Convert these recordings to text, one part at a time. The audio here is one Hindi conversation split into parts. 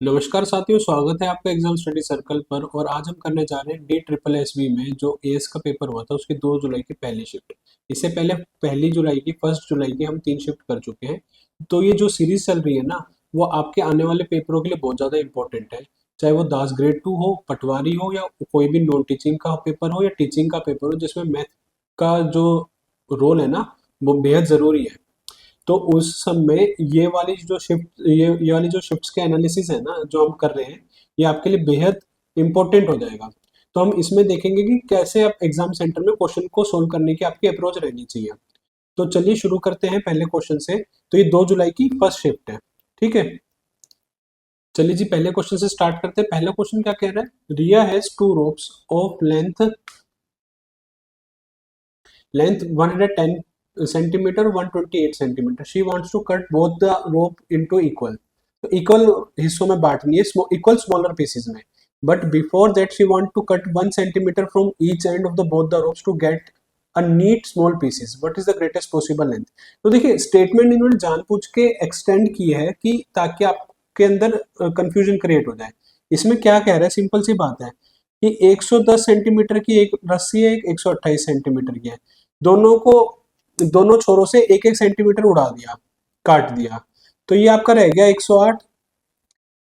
नमस्कार साथियों, स्वागत है आपका एग्जाम स्टडी सर्कल पर। और आज हम करने जा रहे हैं डी ट्रिपल एस बी में जो एएस का पेपर हुआ था उसकी 2 जुलाई की पहली शिफ्ट। इससे पहले पहली जुलाई की, 1 जुलाई की हम 3 शिफ्ट कर चुके हैं। तो ये जो सीरीज चल रही है ना, वो आपके आने वाले पेपरों के लिए बहुत ज़्यादा इंपॉर्टेंट है। चाहे वो दास ग्रेड 2 हो, पटवारी हो, या कोई भी नॉन टीचिंग का पेपर हो या टीचिंग का पेपर हो, जिसमें मैथ का जो रोल है ना, वो बेहद ज़रूरी है। तो उस समय ये वाली जो शिफ्ट्स के एनालिसिस है ना, जो हम कर रहे हैं, ये आपके लिए बेहद इंपॉर्टेंट हो जाएगा। तो हम इसमें देखेंगे कि कैसे आप एग्जाम सेंटर में क्वेश्चन को सोल्व करने की आपकी अप्रोच रहनी चाहिए। तो चलिए शुरू करते हैं पहले क्वेश्चन से। तो ये 2 जुलाई की फर्स्ट शिफ्ट है, ठीक है। चलिए जी, पहले क्वेश्चन से स्टार्ट करते हैं। पहला क्वेश्चन क्या कह रहा है? Riya has 2 ropes of length 110 centimetre, 128 centimetre. She wants to cut both the rope into equal. तो इक्वल हिस्सों में बांटनी है, इक्वल स्मॉलर पीसेस में। But before that she want to cut 1 centimetre from each end of the both the ropes to get a neat small pieces. What is the greatest possible length? तो देखिए, स्टेटमेंट इन्होंने जानबूझ के एक्सटेंड की है कि ताकि आपके अंदर कंफ्यूजन क्रिएट हो जाए। इसमें क्या कह रहा है? सिंपल सी बात है कि 110 सेंटीमीटर की एक रस्सी है, एक 128 सेंटीमीटर की है। दोनों को, दोनों छोरों से एक एक सेंटीमीटर उड़ा दिया, काट दिया। तो ये आपका रह गया 108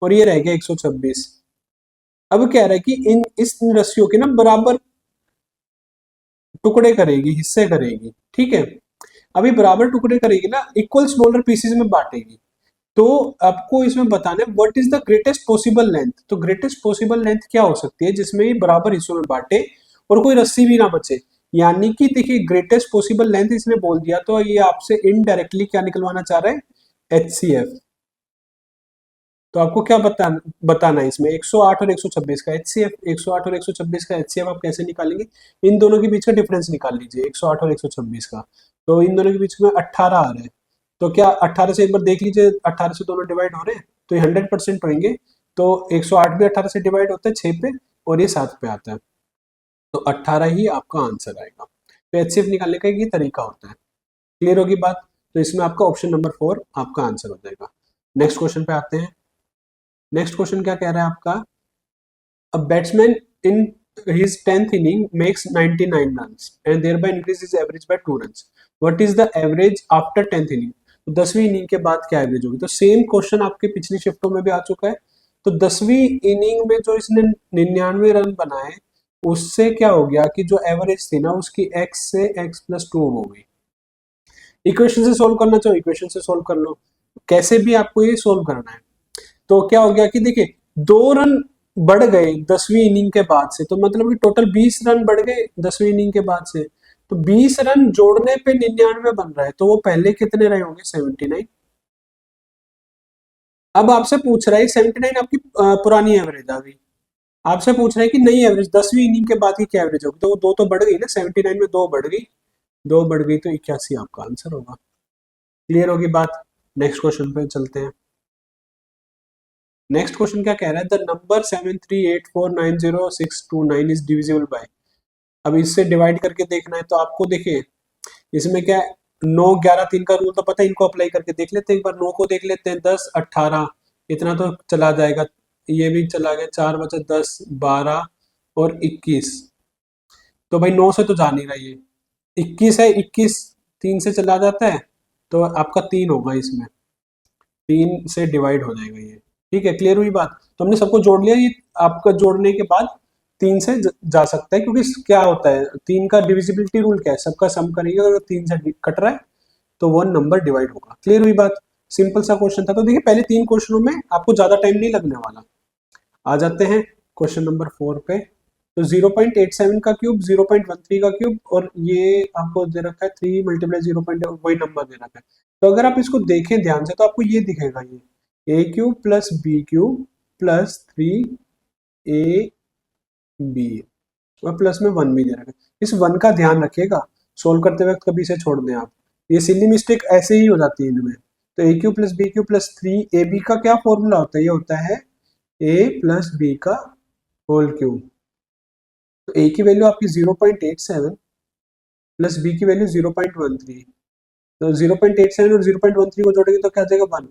और ये रह गया 126। अब कह रहा है कि इन रस्सियों के ना बराबर टुकड़े करेगी, हिस्से करेगी, ठीक है। अभी बराबर टुकड़े करेगी ना, इक्वल स्मॉलर पीसेस में बांटेगी। तो आपको इसमें बताना है what is the greatest possible length. तो ग्रेटेस्ट पॉसिबल लेंथ क्या हो सकती है जिसमें ये बराबर हिस्सों में बांटे और कोई रस्सी भी ना बचे। यानी कि देखिए, ग्रेटेस्ट पॉसिबल लेंथ इसने बोल दिया, तो ये आपसे इनडायरेक्टली क्या निकलवाना चाह रहा है? HCF। तो आपको क्या बताना है इसमें? 108 और 126 का HCF। 108 और 126 का HCF आप कैसे निकालेंगे? इन दोनों के बीच का डिफरेंस निकाल लीजिए, 108 और 126 का। तो इन दोनों के बीच में 18 आ रहा है। तो क्या 18 से एक बार देख लीजिए, 18 से दोनों डिवाइड हो रहे हैं तो ये 100% होंगे। तो 108 भी 18 से डिवाइड होता है 6 पे, और ये 7 पे आता है। तो 18 ही आपका आंसर आएगा। तो HCF निकालने का ये तरीका होता है। क्लियर होगी बात? तो इसमें आपका ऑप्शन नंबर 4 आपका आंसर हो जाएगा। नेक्स्ट क्वेश्चन पे आते हैं। नेक्स्ट क्वेश्चन क्या कह रहा है आपका? A batsman in his 10th inning makes 99 runs and thereby increases his average by 2 runs. What is the average after 10th inning? तो 10वीं इनिंग के बाद क्या एवरेज होगी? तो सेम क्वेश्चन आपके पिछली शिफ्टों में भी आ चुका है। तो 10वीं इनिंग में जो इसने 99 रन बनाए, उससे क्या हो गया कि जो एवरेज थी ना उसकी x से x+2 हो गई। इक्वेशन से सोल्व करना चाहो, इक्वेशन से सोल्व कर लो, कैसे भी आपको ये सोल्व करना है। तो क्या हो गया कि देखिए, 2 रन बढ़ गए 10वीं इनिंग के बाद से, तो मतलब कि टोटल 20 रन बढ़ गए 10वीं इनिंग के बाद से। तो 20 रन जोड़ने पे 99 बन रहा है, तो वो पहले कितने रहे होंगे? 79। अब आपसे पूछ रहा है 79 आपकी पुरानी एवरेज आ गई। आपसे पूछ रहा है कि नई एवरेज 10वीं इनिंग के बाद की क्या एवरेज होगी? तो वो दो तो बढ़ गई ना, 79 में 2 बढ़ गई, 2 बढ़ गई तो 81 आपका आंसर होगा। क्लियर होगी बात? नेक्स्ट क्वेश्चन पे चलते हैं। नेक्स्ट क्वेश्चन क्या कह रहा है? The number 738490629 is divisible by. अब इससे डिवाइड करके देखना है। तो आपको देखिए, इसमें क्या है, 9 11 3 का रूल तो पता है, इनको अप्लाई करके देख लेते हैं। एक बार 9 को देख लेते हैं, 10 18 इतना तो चला जाएगा, ये भी चला गया, 4 बचा, 10 12 और 21। तो भाई 9 से तो जा नहीं रहा ये, 21 है, 21 3 से चला जाता है, तो आपका 3 होगा, इसमें 3 से डिवाइड हो जाएगा ये। ठीक है, क्लियर हुई बात? तो हमने सबको जोड़ लिया। ये आपका जोड़ने के बाद 3 से जा सकता है, क्योंकि क्या होता है 3 का डिविजिबिलिटी रूल क्या है? सबका सम करेंगे, अगर 3 से कट रहा है तो 1 नंबर डिवाइड होगा। क्लियर हुई बात? सिंपल सा क्वेश्चन था। तो देखिए, पहले 3 क्वेश्चनों में आपको ज्यादा टाइम नहीं लगने वाला। आ जाते हैं क्वेश्चन नंबर 4 पे। तो 0.87 का क्यूब, 0.13 का क्यूब, और ये आपको दे रखा है 3 × 0. वही नंबर दे रखा है। तो अगर आप इसको देखें ध्यान से, तो आपको ये दिखेगा, ये A³ + B³ + 3AB और प्लस में 1 भी दे रखा है। इस 1 का ध्यान रखिएगा, सोल्व करते वक्त कभी से छोड़ दें आप। ये सिली मिस्टेक ऐसे ही हो जाती है इनमें। तो A³ + B³ + 3AB का क्या फॉर्मूला होता है? ये होता है A + B का होल क्यूब। तो A की वैल्यू आपकी 0.87 प्लस B की वैल्यू 0.13। तो 0.87 और 0.13 को जोड़ेंगे तो क्या आ जाएगा? 1।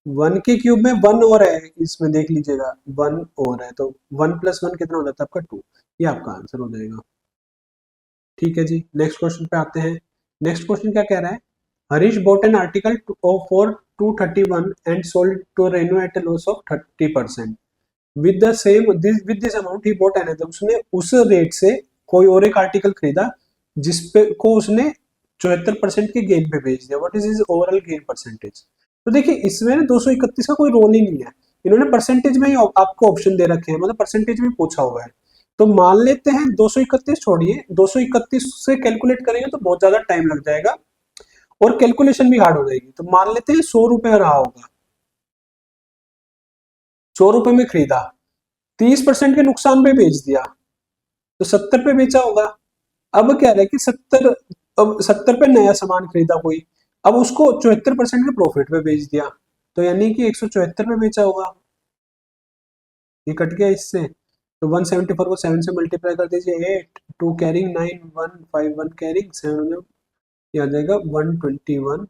वन के क्यूब में वन और है, इसमें देख लीजिएगा वन और है, तो वन प्लस वन कितना हो जाता है आपका टू। ये आपका आंसर हो जाएगा। ठीक है जी, नेक्स्ट क्वेश्चन पे आते हैं। नेक्स्ट क्वेश्चन क्या कह रहा है, Harish bought an article for 231 and sold to Renu at a loss of 30%. With the same with this amount he bought another, उसने उस रेट से कोई और एक आर्टिकल खरीदा जिसपे को उसने 74% के गेन पे बेच दिया। What is his overall gain percentage. तो देखिए इसमें ना 231 का कोई रोल ही नहीं है, इन्होंने परसेंटेज में ही आपको ऑप्शन दे रखे हैं, मतलब परसेंटेज में पूछा हुआ है। तो मान लेते हैं 231 छोड़िए, 231 से कैलकुलेट करेंगे तो बहुत ज्यादा टाइम लग जाएगा और कैलकुलेशन भी हार्ड हो जाएगी। तो मान लेते हैं 100 रुपए रहा होगा, 100 रुपए में खरीदा, 30% के नुकसान पे बेच दिया, तो 70 पे बेचा होगा। अब क्या है कि 70, अब 70 पे नया सामान खरीदा कोई, अब उसको 74% के प्रॉफिट पे बेच दिया, तो यानी कि 174 पे बेचा होगा। ये कट गया इससे, तो 174 को 7 से मल्टीप्लाई कर दीजिए, 8 2 कैरिंग 9 1 5 1 कैरिंग 7, ये आ जाएगा 121,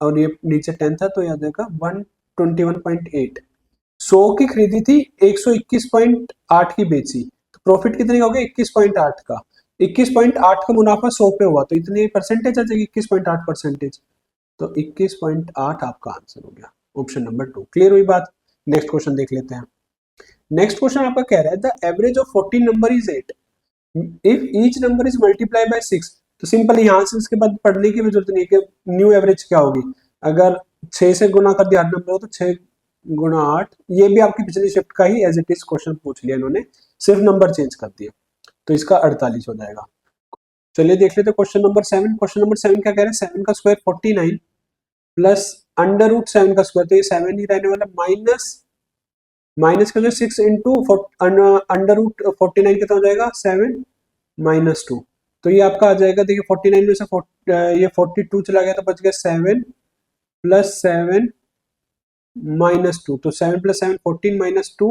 और ये नीचे 10 था तो ये आ जाएगा 121.8। 100 की खरीदी थी, 121.8 की बेची, तो प्रॉफिट कितने का हो गया 21.8 का। 21.8 का मुनाफा 100 पे हुआ, तो इतनी परसेंटेज आ जाएगी 21.8%। तो 21.8 आपका आंसर हो गया, ऑप्शन नंबर 2। क्लियर हुई बात। नेक्स्ट क्वेश्चन देख लेते हैं। नेक्स्ट क्वेश्चन आपका कह रहा है the average of 14 number is 8 if each number is multiply by 6। तो सिंपल यहाँ से इसके बाद पढ़ने की भी जरूरत नहीं है कि न्यू एवरेज क्या होगी। अगर 6 से गुना कर दिया 8 नंबर हो तो 6 गुना 8, ये भी आपकी पिछली शिफ्ट का ही एज इट इज क्वेश्चन पूछ लिया इन्होंने, सिर्फ नंबर चेंज कर दिया, तो इसका 48 हो जाएगा। चलिए देख लेते हैं क्वेश्चन नंबर 7। क्वेश्चन नंबर 7 क्या कह रहे हैं, 7 का स्क्वायर 49 प्लस अंडर रूट 7 का स्क्वायर, तो ये 7 ही रहने वाला, माइनस माइनस का जो 6 इंटू अंडर रूट 49 कितना हो जाएगा 7 माइनस 2, तो ये आपका आ जाएगा, देखिए 49 में से ये 42 चला गया तो बच गया 7 प्लस 7 माइनस 2, तो 7 प्लस 7 14 माइनस 2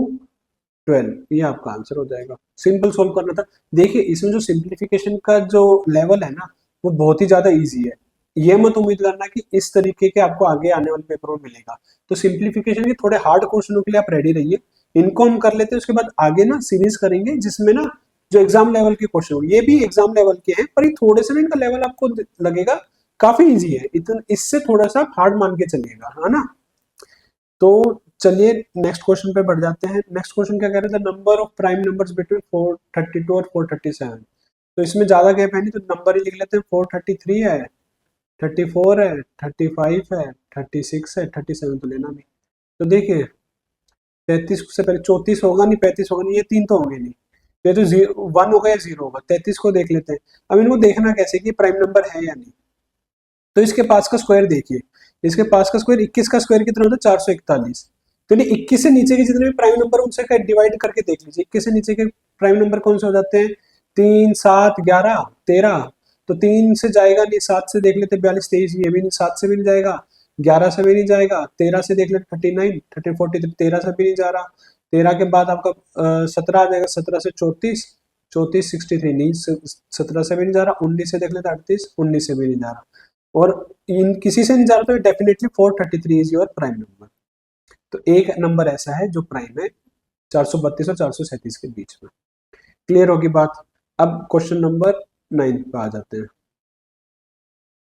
12, ये आपका आंसर हो जाएगा। सिंपल सोल्व करना था। देखिए इसमें जो सिंप्लीफिकेशन का जो लेवल है ना वो बहुत ही ज्यादा इजी है, ये मत उम्मीद करना कि इस तरीके के आपको आगे आने वाले पेपर में मिलेगा। तो सिंप्लीफिकेशन के थोड़े हार्ड क्वेश्चनों के लिए आप रेडी रहिए, इनको हम कर लेते हैं, उसके बाद आगे ना सीरीज करेंगे जिसमें ना जो एग्जाम लेवल के क्वेश्चन, ये भी एग्जाम लेवल के हैं पर ये थोड़े से ना इनका लेवल आपको लगेगा काफी इजी है, इतना इससे थोड़ा सा हार्ड मान के चलिएगा, है ना। तो चलिए नेक्स्ट क्वेश्चन पे बढ़ जाते हैं। नेक्स्ट क्वेश्चन क्या कह रहे थे, number of prime numbers between 432 और 437। तो इसमें ज्यादा गैप है नहीं तो नंबर ही लिख लेते हैं, 433 है, 34 है, 35 है, 36 है, 37 तो लेना नहीं। तो देखिए 33 से पहले 34 होगा नहीं, 35 होगा नहीं, ये तीन तो होंगे नहीं, ये तो 1 होगा या 0 होगा। 33 को देख लेते हैं। अब इनको देखना कैसे कि प्राइम नंबर है या नहीं, तो इसके पास का स्क्वायर देखिए, इसके पास का स्क्वायर 21 का स्क्वायर कितना होता है 441, तो 21 से नीचे के जितने भी प्राइम नंबर उनसे डिवाइड करके देख लीजिए, 21 से नीचे के प्राइम नंबर कौन से हो जाते हैं 3 7 11 13, तो 3 से जाएगा नहीं, 7 से देख लेते 42 23, ये भी नहीं, 7 से भी नहीं जाएगा, 11 से भी नहीं जाएगा, 13 से देख लेते 39 30 43, 13 से भी नहीं जा रहा, 13 के बाद आपका 17 आ जाएगा, 17 से 34 34 63 नहीं, 17 से भी नहीं जा रहा, 19 से देख लेते 38 19 से भी नहीं जा रहा, और इन किसी से नहीं जा रहा तो definitely 433 is your prime number. तो एक नंबर ऐसा है जो प्राइम है 432 और 437 के बीच में। क्लियर होगी बात। अब क्वेश्चन नंबर 9 पे आ जाते हैं।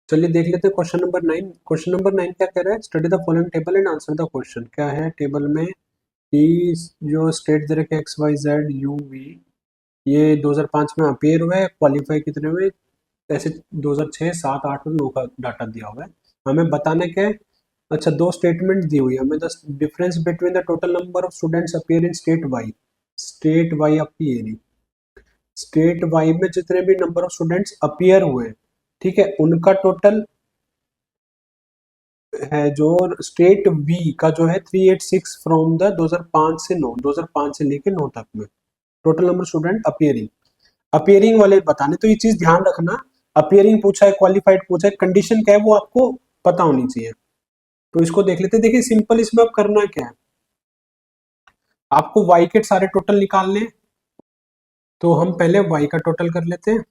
चलिए देख लेते हैं क्वेश्चन नंबर 9। क्वेश्चन नंबर 9 क्या कह रहा है, study the following table and answer the question. क्या है टेबल में कि जो स्टेट दे रखे X Y Z U V, ये 2005 में अपीयर हुआ है, क्वालिफाई कितने हुए, ऐसे 2006 7 8 में 9 का डाटा दिया हुआ है, हमें बताने के। अच्छा दो स्टेटमेंट दी हुई है हमें, the difference between the total number of students appear in state Y appearing, state Y में जितने भी नंबर ऑफ स्टूडेंट्स अपीयर हुए, ठीक है, उनका टोटल है जो स्टेट वी का जो है 386 फ्रॉम द 2005 से 9, 2005 से लेके 9 तक में total number student appearing, appearing वाले बताने। तो ये चीज ध्यान रखना, अपीयरिंग पूछा है क्वालिफाइड पूछा है, कंडीशन क्या है वो आपको पता होनी चाहिए। तो इसको देख लेते हैं। देखिए सिंपल इसमें अब करना क्या है, आपको वाई के सारे टोटल निकालने, तो हम पहले वाई का टोटल कर लेते हैं,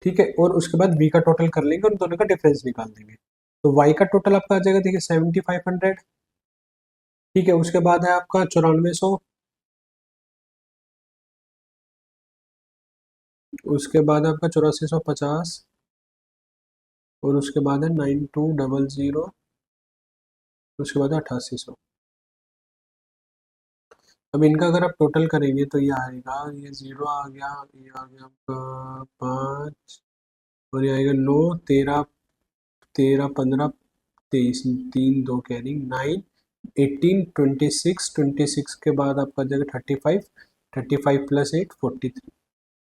ठीक है, और उसके बाद वी का टोटल कर लेंगे और दोनों का डिफरेंस निकाल देंगे। तो y का टोटल आपका आ जाएगा, देखिए 7500, ठीक है। उसके बाद है आपका 9400, उसके बाद आपका 8450, और उसके बाद है 9200, उसके बाद है 8800। अब इनका अगर आप टोटल करेंगे तो ये आएगा, ये जीरो आ गया, ये आ गया आपका 5, और ये आएगा 9, 13, 15, 23, 3 2 कैरी 9, 18, 26, 26 के बाद आपका जाएगा 35, 35 प्लस 8, 43,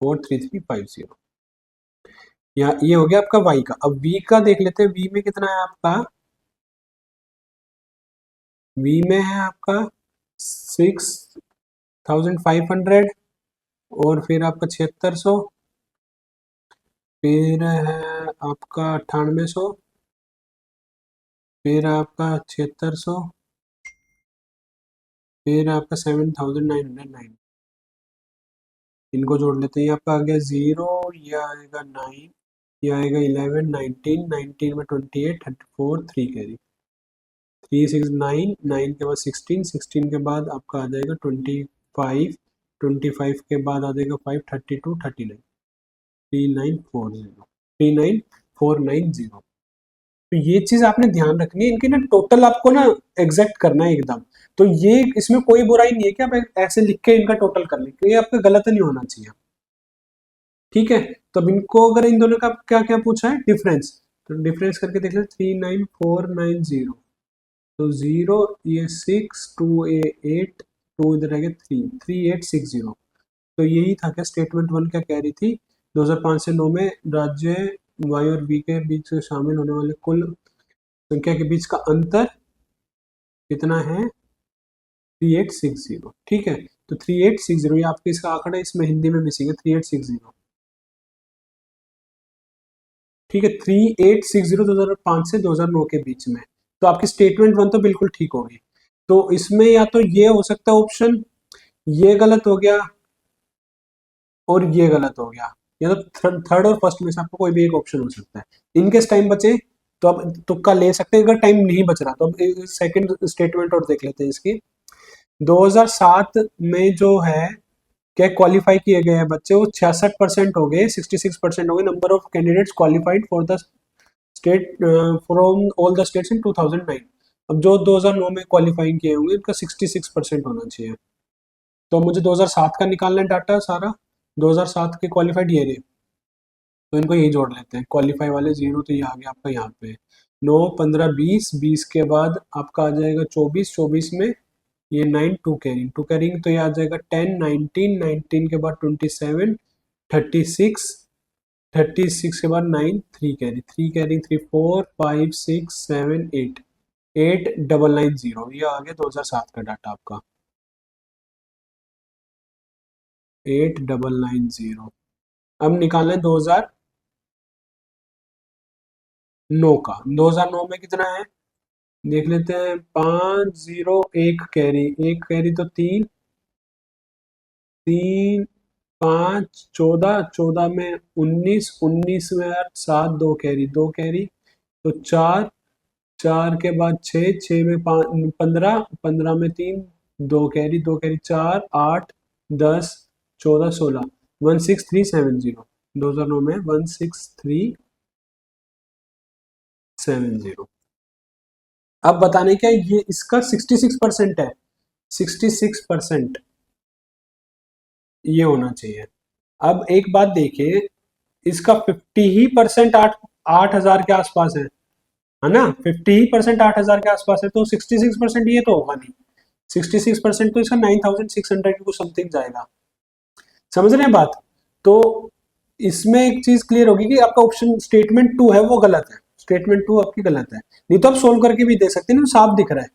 43350। यहाँ ये हो गया आपका y का। अब v का देख लेते हैं, v में कितना है आपका, v में है आपका 6500, और फिर आपका 7600, फिर है आपका 9800, फिर आपका 7600, फिर आपका 7909। इनको जोड़ लेते हैं, ये आपका आ गया 0, ये आएगा 9, ये आएगा 11, 19, 19 में 28, 34, 3 कैरी, 3 6 9, 9 के बाद 16, 16 के बाद आपका आ जाएगा 25, 25 के बाद आ जाएगा 5, 32, 39, 3940, 39490। तो ये चीज आपने ध्यान रखनी है, इनके ना टोटल आपको ना एग्जैक्ट करना है एकदम। तो ये इसमें कोई बुराई नहीं है कि आप ऐसे लिख के इनका टोटल कर लें, क्योंकि आपका गलत नहीं होना चाहिए, ठीक है। तो अब इनको अगर इन दोनों का क्या क्या पूछा है, डिफरेंस, तो डिफरेंस करके देख लें, 39490, तो 0, ये 6, 2 8, 2 इधर आ गया 3, 3860। तो यही था क्या स्टेटमेंट वन क्या कह रही थी, 2005 से 9 में राज्य वाई और बी के बीच शामिल होने वाले कुल संख्या के बीच का अंतर कितना है, 3860, ठीक है। तो 3860, ये आपके इसका आंकड़ा इसमें हिंदी में मिसिंग है, 3860, ठीक है। 3860 2005 से 2009 के बीच में। तो आपकी स्टेटमेंट वन तो बिल्कुल ठीक होगी। तो इसमें या तो ये हो सकता है ऑप्शन, ये गलत हो गया और ये गलत हो गया, या तो थर्ड और फर्स्ट में से आपको कोई भी एक ऑप्शन हो सकता है। इनकेस टाइम बचे तो अब तुक्का ले सकते हैं, अगर टाइम नहीं बच रहा तो अब सेकंड स्टेटमेंट और देख लेते हैं इसकी। 2007 में जो है क्या क्वालिफाई किए गए हैं बच्चे, वो 66% हो गए, 66% हो गए number of candidates qualified for the state from all the states in 2009। अब जो 2009 में क्वालिफाइंग किए होंगे उनका 66% होना चाहिए। तो मुझे 2007 का निकालना है डाटा सारा, 2007 के क्वालिफाइड ये रहे, तो इनको यही जोड़ लेते हैं, क्वालिफाई वाले जीरो, तो ये आ गया आपका यहाँ पे 9, 15, 20, 20 के बाद आपका आ जाएगा 24, 24 में ये 9, 2 कैरिंग, 2 कैरिंग, तो ये आ जाएगा 10, 19, 19 के बाद 27, 36, 36 के बाद 9, 3 कैरी, 3 कैरिंग, 3, 4, 5, 6, 7, 8, 8990, ये आ गया 2007 का डाटा आपका, 8990। अब निकालना है 2009 का, 2009 में कितना है देख लेते हैं, 5, 0, 1 कैरी, 1 कैरी तो 3, 3, 5, 14, 14 में 19, 19 में यार 7, 2 कैरी, 2 कैरी, तो 4, 4 के बाद 6, 6 में 15, 15 में 3, 2 कैरी, 2 कैरी, 4, 8, 10, 14, 16, 16370, 2009 में 16370। अब बताने क्या, ये इसका 66% है, 66% ये होना चाहिए। अब एक बात देखिए, इसका 50% 8,000 के आसपास है ना, 50% 8,000 के आसपास है, तो 66% ये तो होगा नहीं, 66% तो इसका 9,600 की कुछ समथिंग जाएगा, समझ रहे हैं बात। तो इसमें एक चीज क्लियर होगी कि आपका ऑप्शन स्टेटमेंट टू है वो गलत है, स्टेटमेंट टू आपकी गलत है। नहीं तो आप सोल्व करके भी दे सकते हैं ना, साफ दिख रहा है।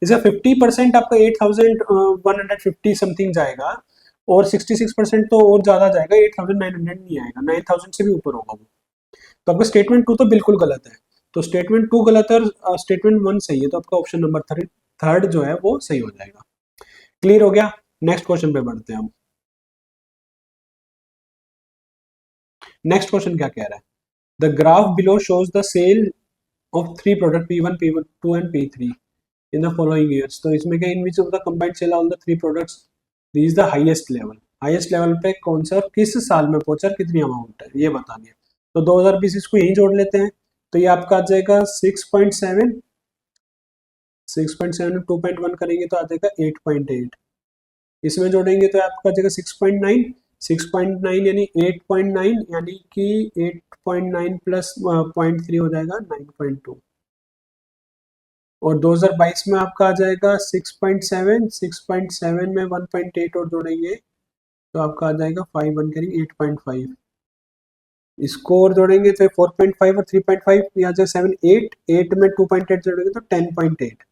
इसका 50% आपका 8,150 समथिंग जाएगा, और 66% तो और ज्यादा जाएगा, 8,900 नहीं आएगा, 9,000 से भी ऊपर होगा वो। तो आपका स्टेटमेंट टू तो बिल्कुल गलत है। तो स्टेटमेंट टू गलत है और स्टेटमेंट वन सही है, तो आपका ऑप्शन नंबर थर्ड जो है वो सही हो जाएगा। क्लियर हो गया। नेक्स्ट क्वेश्चन पे बढ़ते हैं हम। नेक्स्ट क्वेश्चन क्या कह रहा है, the graph below shows the sale of three product P1, P2 and P3 in the following years. तो इसमें क्या, in which of the combined sale all the three products reach the highest level पे कौन सा और किस साल में पहुंचा, कितनी अमाउंट है ये बतानी है। तो 2020 इसको यही जोड़ लेते हैं। तो ये आपका आ जाएगा 6.7, 6.7 में 2.1 करेंगे तो आ जाएगा 8.8। इसमें जोड़ेंगे तो आपका आ जाएगा 6.9, 6.9 यानी 8.9 यानी कि 8.9 प्लस 0.3 हो जाएगा 9.2। और 2022 में आपका आ जाएगा 6.7, 6.7 में 1.8 और जोड़ेंगे तो आपका आ जाएगा 5 1 करेंगे 8.5। इसको और जोड़ेंगे तो 4.5 और 3.5 यहाँ से 7 8, 8 में 2.8 जोड़ेंगे तो 10.8,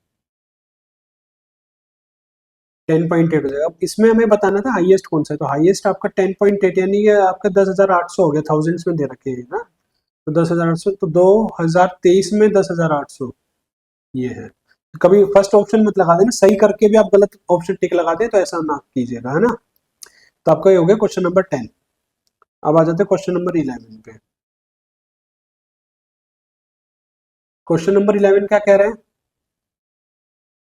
10.8 हो जाएगा। अब इसमें हमें बताना था हाईएस्ट कौन सा है, तो हाईएस्ट आपका 10.8 यानी कि आपका 10,800 हो गया, थाउजेंड्स में दे रखे हैं ना, तो 10,800, तो 2023 में 10,800 ये है। कभी फर्स्ट ऑप्शन मत लगा देना, सही करके भी आप गलत ऑप्शन टिक लगा दे तो ऐसा ना कीजिएगा, है ना। तो आपका ये हो गया क्वेश्चन नंबर 10। अब आ जाते हैं क्वेश्चन नंबर 11 पे। क्वेश्चन नंबर 11 क्या कह रहे हैं,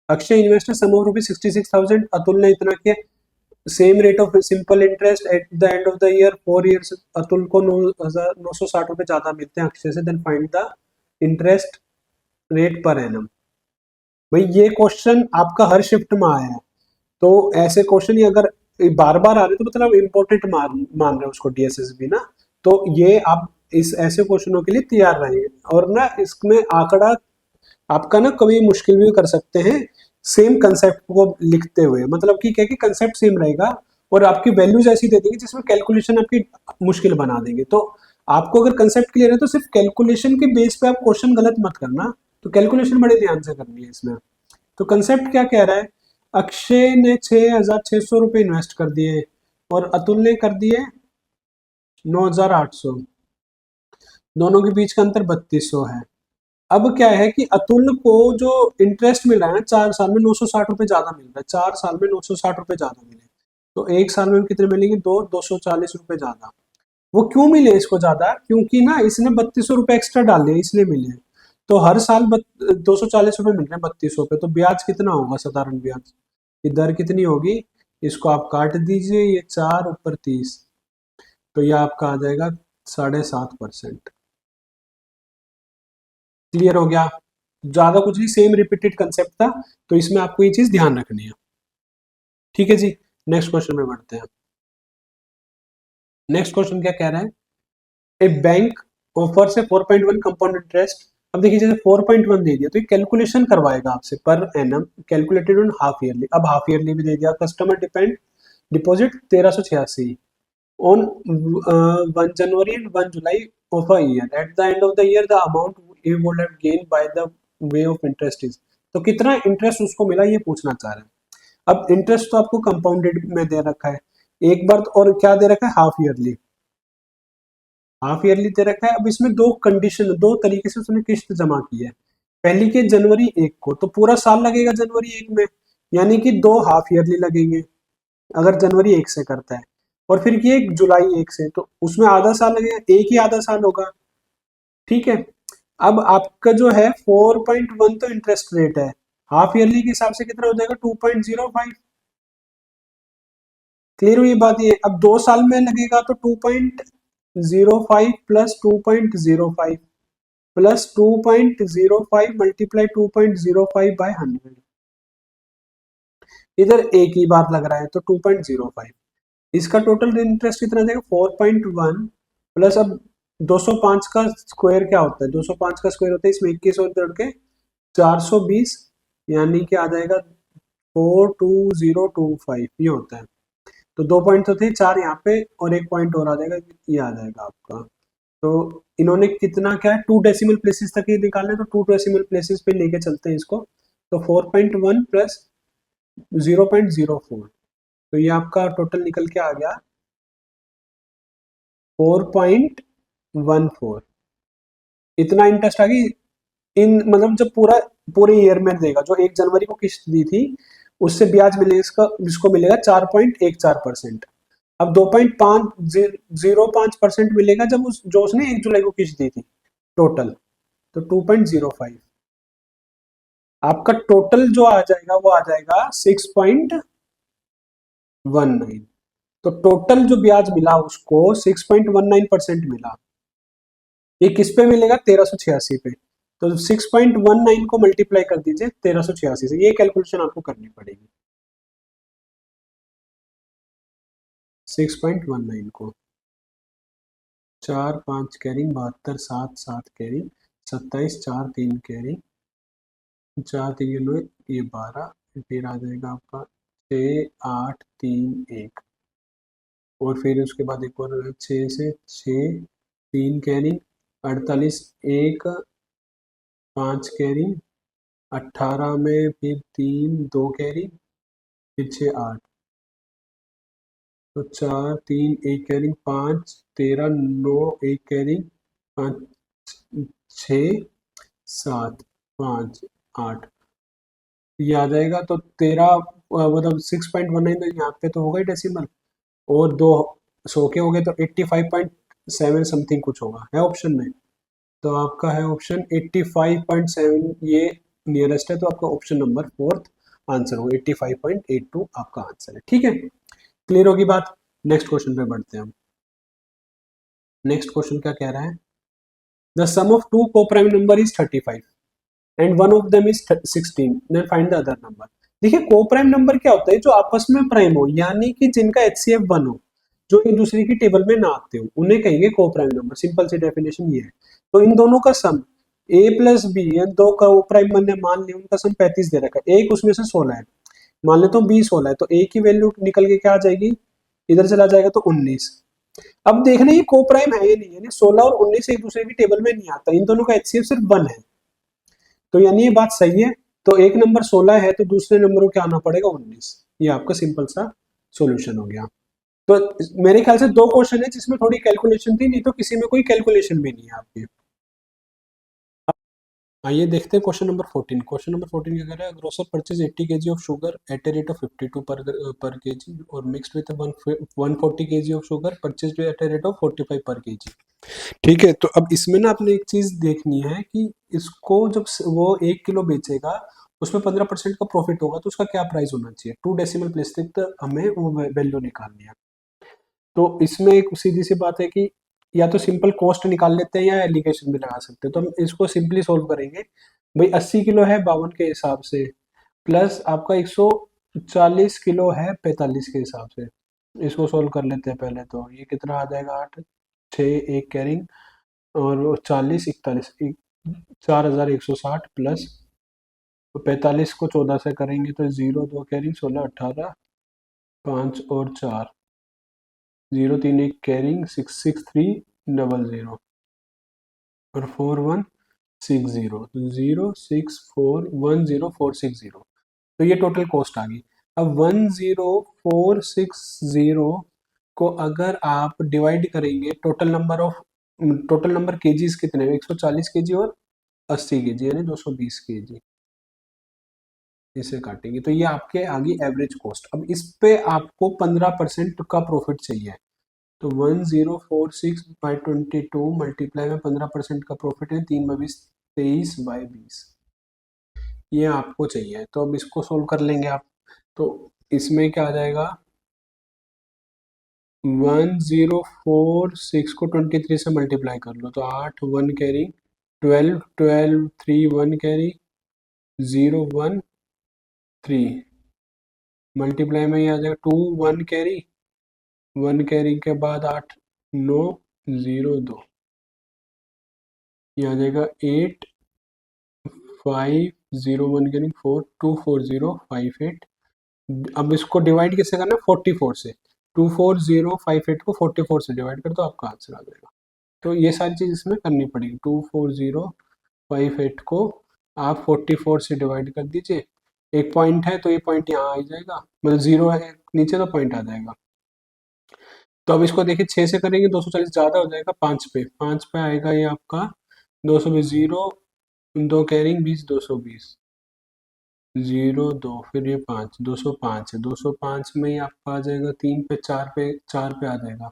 Akshay investor sum of rupees 66,000, Atul ने इतना किया, same rate of simple interest at the end of the year 4 years, Atul को 9,960 रुपए ज्यादा मिलते हैं अक्षय से, then find the interest rate पर एनम। भाई ये क्वेश्चन आपका हर शिफ्ट में आया है, तो ऐसे क्वेश्चन ही अगर बार बार आ रहे तो मतलब इम्पोर्टेंट मान रहे हैं उसको डीएसएसबी ना, तो ये आप इस ऐसे क्वेश्चनों के लिए तैयार रहिए। और ना इसमें आंकड़ा आपका ना कभी मुश्किल भी कर सकते हैं सेम कंसेप्ट को लिखते हुए, मतलब कि क्या कि कंसेप्ट सेम रहेगा और आपकी वैल्यूज ऐसी दे देंगे जिसमें कैलकुलेशन आपकी मुश्किल बना देंगे। तो आपको अगर कंसेप्ट क्लियर है तो सिर्फ कैलकुलेशन के बेस पे आप क्वेश्चन गलत मत करना, तो कैलकुलेशन बड़े ध्यान से करनी है इसमें। तो कंसेप्ट क्या कह रहा है, अक्षय ने 6,600 रुपये इन्वेस्ट कर दिए और अतुल ने कर दिए 9,800, दोनों के बीच का अंतर 3,200 है। अब क्या है कि अतुल को जो इंटरेस्ट मिल रहा है ना 4 साल में 960 रुपए ज्यादा मिल रहा है, 4 साल में 960 रुपए ज्यादा मिले, तो 1 साल में कितने मिलेंगे, 240 रुपए ज्यादा। वो क्यों मिले इसको ज्यादा, क्योंकि ना इसने 3,200 रुपए एक्स्ट्रा डाल दिए इसलिए मिले। तो हर साल 240 रुपए मिल रहे हैं 3,200 पे, तो ब्याज कितना होगा, साधारण ब्याज की दर कितनी होगी, इसको आप काट दीजिए, ये 4 ऊपर 30, तो ये आपका आ जाएगा 7.5%। क्लियर हो गया, ज्यादा कुछ नहीं, सेम रिपीटेड कंसेप्ट था, तो इसमें आपको ये चीज ध्यान रखनी है। ठीक है जी, नेक्स्ट क्वेश्चन में बढ़ते हैं। नेक्स्ट क्वेश्चन क्या कह रहा है, ए बैंक ऑफर से 4.1 कंपाउंड इंटरेस्ट। अब देखिए जैसे 4.1 दे दिया तो ये कैलकुलेशन करवाएगा आपसे per annum calculated on half yearly. अब हाफ ईयरली भी दे दिया, customer depend deposit 1386 on 1 January and 1 July of a year, eight the end of the year the amount he would have gain by the way of interest is. तो कितना इंटरेस्ट उसको मिला ये पूछना चाह रहे हैं। अब इंटरेस्ट तो आपको कंपाउंडेड में दे रखा है एक बार, और क्या दे रखा है, हाफ ईयरली, हाफ ईयरली दे रखा है। अब इसमें दो कंडीशन, दो तरीके से उसने किस्त जमा की है। पहली के जनवरी 1 को, तो पूरा साल लगेगा जनवरी 1 में, यानी कि 2 हाफ ईयरली लगेंगे अगर जनवरी 1 से करता है, और फिर ये जुलाई 1 से, तो उसमें आधा साल लगेगा, एक ही आधा साल होगा। ठीक है, अब आपका जो है 4.1 तो इंटरेस्ट रेट है, हाफ ईयरली के हिसाब से कितना हो जाएगा 2.05। क्लियर हुई बात, ये अब 2 साल में लगेगा तो 2.05 प्लस 2.05 प्लस 2.05 मल्टीप्लाई 2.05 बाय 100, इधर एक ही बार लग रहा है तो 2.05, इसका टोटल इंटरेस्ट कितना जाएगा 4.1 प्लस, अब 205 का स्क्वायर क्या होता है, 205 का स्क्वायर होता है इसमें 21 और जोड़ के 420, यानी कि आ जाएगा 42025 ये होता है। तो 2 पॉइंट तो थे, 4 यहाँ पे और एक पॉइंट और आ जाएगा, ये आ जाएगा आपका। तो इन्होंने कितना क्या है 2 डेसिमल प्लेसेस तक ये निकालना है, तो 2 डेसिमल प्लेसेस पे लेके चलते हैं इसको, तो 4.1 प्लस 0.04, तो ये आपका टोटल निकल के आ गया 4.14। इतना इंटरेस्ट आ गई इन, मतलब जब पूरे ईयर में देगा, जो 1 जनवरी को किस्त दी थी उससे ब्याज मिलेगा इसका, इसको मिलेगा 4.14%। अब 2.505% मिलेगा जब जो उसने 1 जुलाई को किस्त दी थी टोटल, तो 2.05 आपका टोटल जो आ जाएगा वो आ जाएगा 6.19। तो टोटल जो ब्याज मिला उसको 6.19% मिला। ये किस पे मिलेगा? 1386 पे। तो 6.19 को मल्टीप्लाई कर दीजिए 1386 से, ये कैलकुलेशन आपको करनी पड़ेगी। 6.19 को 4 5 कैरिंग 72 7 7 कैरिंग 27 4 3 कैरिंग 4 3 9 ये 12, फिर आ जाएगा आपका 6 8 3 1, और फिर उसके बाद एक और 6 से 6 3 कैरिंग 48 1 5 कैरिंग 18 में फिर 3 2 कैरिंग फिर 6 8, तो 4 3 1 कैरिंग 5 13 9 1 कैरिंग 5 6 7 5 8, ये आ जाएगा। तो 13 मतलब 6.19, तो यहाँ पे तो होगा ही डेसिमल, और दो 100 के हो गए तो 85.7 समथिंग कुछ होगा, है ऑप्शन में। तो आपका है ऑप्शन 85.7, ये नियरेस्ट है, तो आपका ऑप्शन नंबर 4 आंसर होगा। 85.82 आपका आंसर है। ठीक है, क्लियर होगी बात। नेक्स्ट क्वेश्चन पे बढ़ते हैं हम। नेक्स्ट क्वेश्चन क्या कह रहा है? The sum of two coprime number is 35 and one of them is 16, then find the other number. देखिए, कोप्राइम नंबर क्या होता है? जो आपस में प्राइम हो, यानी कि जिनका HCF 1 हो, जो एक दूसरे की टेबल में ना आते हो, उन्हें कहेंगे कोप्राइम नंबर। सिंपल सी डेफिनेशन ये है। तो इन दोनों का सम a प्लस बी है, दो कोप्राइम मैंने मान लिया, उनका सम 35 दे रखा है, एक उसमें से 16 है, मान लेता हूँ b 16 है, तो a की वैल्यू निकल के क्या आ जाएगी? इधर चला जाएगा तो 19। अब देखना ये कोप्राइम है या नहीं, यानी 16 और 19 एक दूसरे की टेबल में नहीं आता, इन दोनों का HCF सिर्फ 1 है, तो यानी ये बात सही है। तो एक नंबर 16 है, तो दूसरे नंबर को क्या आना पड़ेगा? 19। ये आपका सिंपल सा सॉल्यूशन हो गया। तो मेरे ख्याल से दो क्वेश्चन है जिसमें थोड़ी कैलकुलेशन थी, नहीं तो किसी में कोई कैलकुलेशन भी नहीं है आपकी। आइए देखते हैं क्वेश्चन नंबर 14। क्वेश्चन नंबर 14 क्या कह रहा है? Grocer purchase 80 KG of sugar at a rate of 52 per KG और mixed with 140 KG of sugar purchase at a rate of 45 per KG. ठीक है, तो अब इसमें ना आपने एक चीज देखनी है कि इसको जब वो 1 किलो बेचेगा, उसमें 15% का प्रॉफिट होगा, तो उसका क्या प्राइस होना चाहिए? 2 डेसिमल प्लेस तक हमें वो वैल्यू निकालनी है। तो इसमें एक सीधी सी बात है कि या तो सिंपल कॉस्ट निकाल लेते हैं या एलिगेशन भी लगा सकते हैं। तो हम इसको सिंपली सोल्व करेंगे। भाई 80 किलो है 52 के हिसाब से, प्लस आपका 140 किलो है 45 के हिसाब से। इसको सोल्व कर लेते हैं पहले। तो ये कितना आ जाएगा? 8 6 1 कैरिंग और 40 41 4160 प्लस 45 को 14 से करेंगे तो 0 2 कैरिंग 16 18 5 और 4 0 3 1 कैरिंग 6 6 3 डबल 0 और 4 1 6 0 0 6 4 1 0 4 6 0। तो ये टोटल कॉस्ट आ गई। अब 10460 को अगर आप डिवाइड करेंगे, टोटल नंबर केजीज कितने हैं? 140 केजी और 80 केजी, यानी 220 केजी। इसे काटेंगे तो ये आपके आ गई एवरेज कॉस्ट। अब इस पे आपको 15% का प्रॉफिट चाहिए। तो 1046/22 मल्टीप्लाई में 15% का प्रॉफिट है, 3 × 20 23/20, ये आपको चाहिए। तो अब इसको सोल्व कर लेंगे आप। तो इसमें क्या आ जाएगा? 1046 को 23 से मल्टीप्लाई कर लो, तो 8 1 कैरी 12 12 3 1 कैरी 0 1 3 मल्टीप्लाई में ये आ जाएगा 2 1 कैरी 1 कैरी के बाद 8 9 0 2, ये आ जाएगा 8 5 0 1 कैरी 4 2 4 0 5 8। अब इसको डिवाइड किससे करना है? 44 से। 24058 को 44 से डिवाइड कर दो, आपका आंसर आ जाएगा। तो ये सारी चीज इसमें करनी पड़ेगी। 24058 को आप 44 से डिवाइड कर दीजिए। एक पॉइंट है तो ये पॉइंट यहाँ आ जाएगा, मतलब 0 है नीचे तो पॉइंट आ जाएगा। तो अब इसको देखिए 6 से करेंगे 240 ज़्यादा हो जाएगा, 5 पे आएगा ये आपका 220 0 2 कैरिंग 20 220 0 2 फिर ये 5 205 है। 205 में ही आपका आ जाएगा 3 पे 4 पे आ जाएगा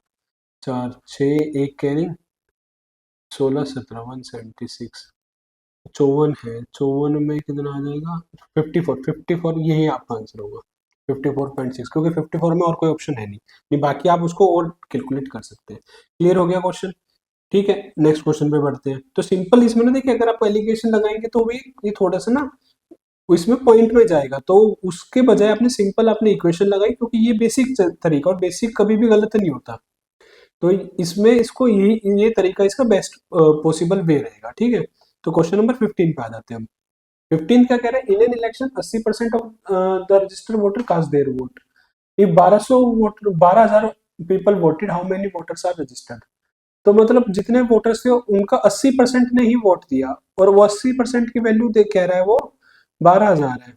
4 6 1 कैरिंग 16 17 176 54 है, 54 में कितना आ जाएगा? 54, 54 यही आपका आंसर होगा, 54.6, क्योंकि 54 में और कोई ऑप्शन है नहीं, बाकी आप उसको और कैलकुलेट कर सकते हैं। क्लियर हो गया क्वेश्चन? ठीक है, नेक्स्ट क्वेश्चन पे बढ़ते हैं। तो सिंपल इसमें ना देखिए, अगर आप एलिगेशन लगाएंगे तो भी ये थोड़ा सा ना इसमें पॉइंट में जाएगा, तो उसके बजाय आपने सिंपल आपने इक्वेशन लगाई, क्योंकि ये बेसिक तरीका, और बेसिक कभी भी गलत नहीं होता। तो इसमें इसको ये तरीका इसका बेस्ट पॉसिबल वे रहेगा। ठीक है, तो क्वेश्चन नंबर 15 पे आ जाते हैं हम। 15 क्या कह रहा है? In an election 80% of the registered voter cast their vote. ये 1200 voter, 12,000 people voted, how many voters are registered? तो मतलब जितने वोटर्स थे उनका 80% ने ही वोट दिया, और वो 80% की वैल्यू दे कह रहा है वो 12,000 है।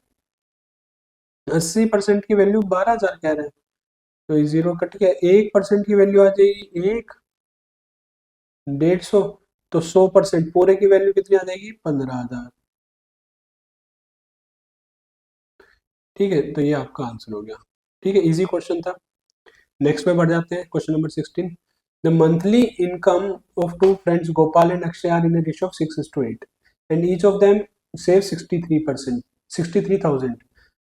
80% की वैल्यू 12,000 कह रहे हैं, तो ये जीरो कट गया, 1% की वैल्यू आ जाएगी 150, तो 100% पूरे की वैल्यू कितनी आ जाएगी? 15,000। ठीक है, तो ये आपका आंसर हो गया। ठीक है, इजी क्वेश्चन था। नेक्स्ट पे बढ़ जाते हैं, question number 16। The monthly income of two friends Gopal and Akshay are in ratio of 6:8, and each of them save 63%, 63,000।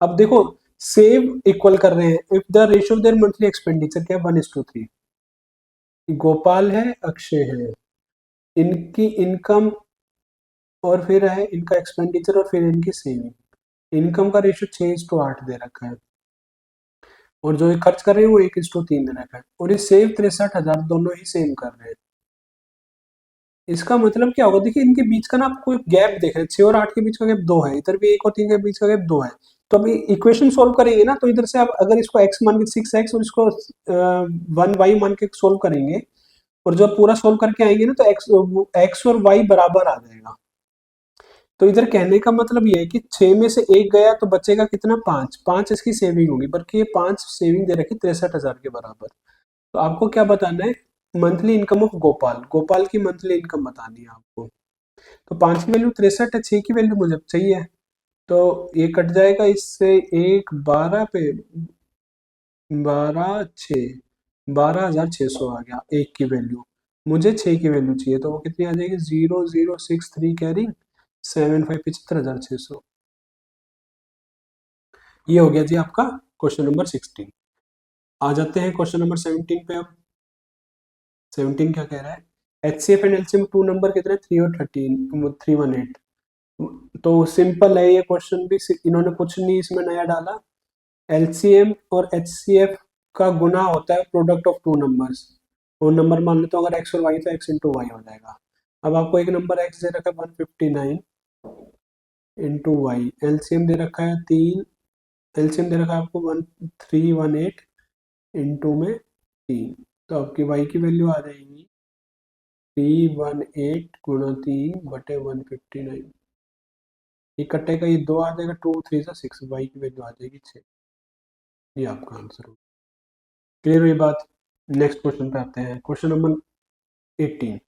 अब देखो, सेव इक्वल कर रहे हैं, if the ratio of their monthly expenditure क्या है? 1:3। गोपाल है, अक्षय है, इनकी इनकम और फिर है इनका एक्सपेंडिचर और फिर इनकी सेविंग। इनकम का रेशियो 6:8 दे रखा है, और जो ये खर्च कर रहे हैं वो 1:3 दे रखा है, और ये सेव 63,000 दोनों ही सेम कर रहे हैं। इसका मतलब क्या होगा? देखिए, इनके बीच का ना आपको एक गैप देख रहे हैं, 6 और 8 के बीच का गैप 2 है, इधर भी 1 और 3 के बीच का गैप 2 है। तो अभी इक्वेशन सोल्व करेंगे ना, तो इधर से आप अगर इसको x मान के 6x और इसको 1y मान के सोल्व करेंगे, और जब पूरा सोल्व करके आएंगे ना, तो x और y बराबर आ जाएगा। तो इधर कहने का मतलब ये है कि 6 में से 1 गया तो बचेगा कितना? 5, 5 इसकी सेविंग होगी, बल्कि ये 5 सेविंग दे रखी 63,000 के बराबर। तो आपको क्या बताना है? Monthly income of Gopal, Gopal की मंथली इनकम बतानी है आपको। तो 5 की वैल्यू 63 है, 6 की वैल्यू मुझे चाहिए, तो ये कट जाएगा इससे, एक 12 पे 12 6, 12,600 आ गया एक की वैल्यू। मुझे 6 की वैल्यू चाहिए, तो वो कितनी आ जाएगी? 0063 कैरी 75, 75,600। ये हो गया जी आपका क्वेश्चन नंबर 16। आ जाते हैं क्वेश्चन नंबर 17 पे। अब 17 क्या कह रहा है? H C F and LCM two number कितने? 3 और 13, 318। तो सिंपल है ये क्वेश्चन भी, इन्होंने कुछ नहीं इसमें नया डाला। एलसीएम और एचसीएफ का गुना होता है प्रोडक्ट ऑफ टू नंबर्स। वो नंबर मान लेते हो अगर एक्स और वाई, तो एक्स इंटू वाई हो जाएगा। अब आपको एक नंबर एक्स दे रखा है 159 इंटू वाई, एलसीएम दे रखा है 3, एलसीएम दे रखा है आपको 1318 इंटू में 3, तो आपकी वाई की वैल्यू आ जाएगी 318 गुणा 3/159। ये कटेगा, ये 2 आ जाएगा, 2 3 से 6, वाई की वैल्यू आ जाएगी 6। ये आपका आंसर होगा। क्लियर हुई बात? नेक्स्ट क्वेश्चन पे आते हैं, question number 18।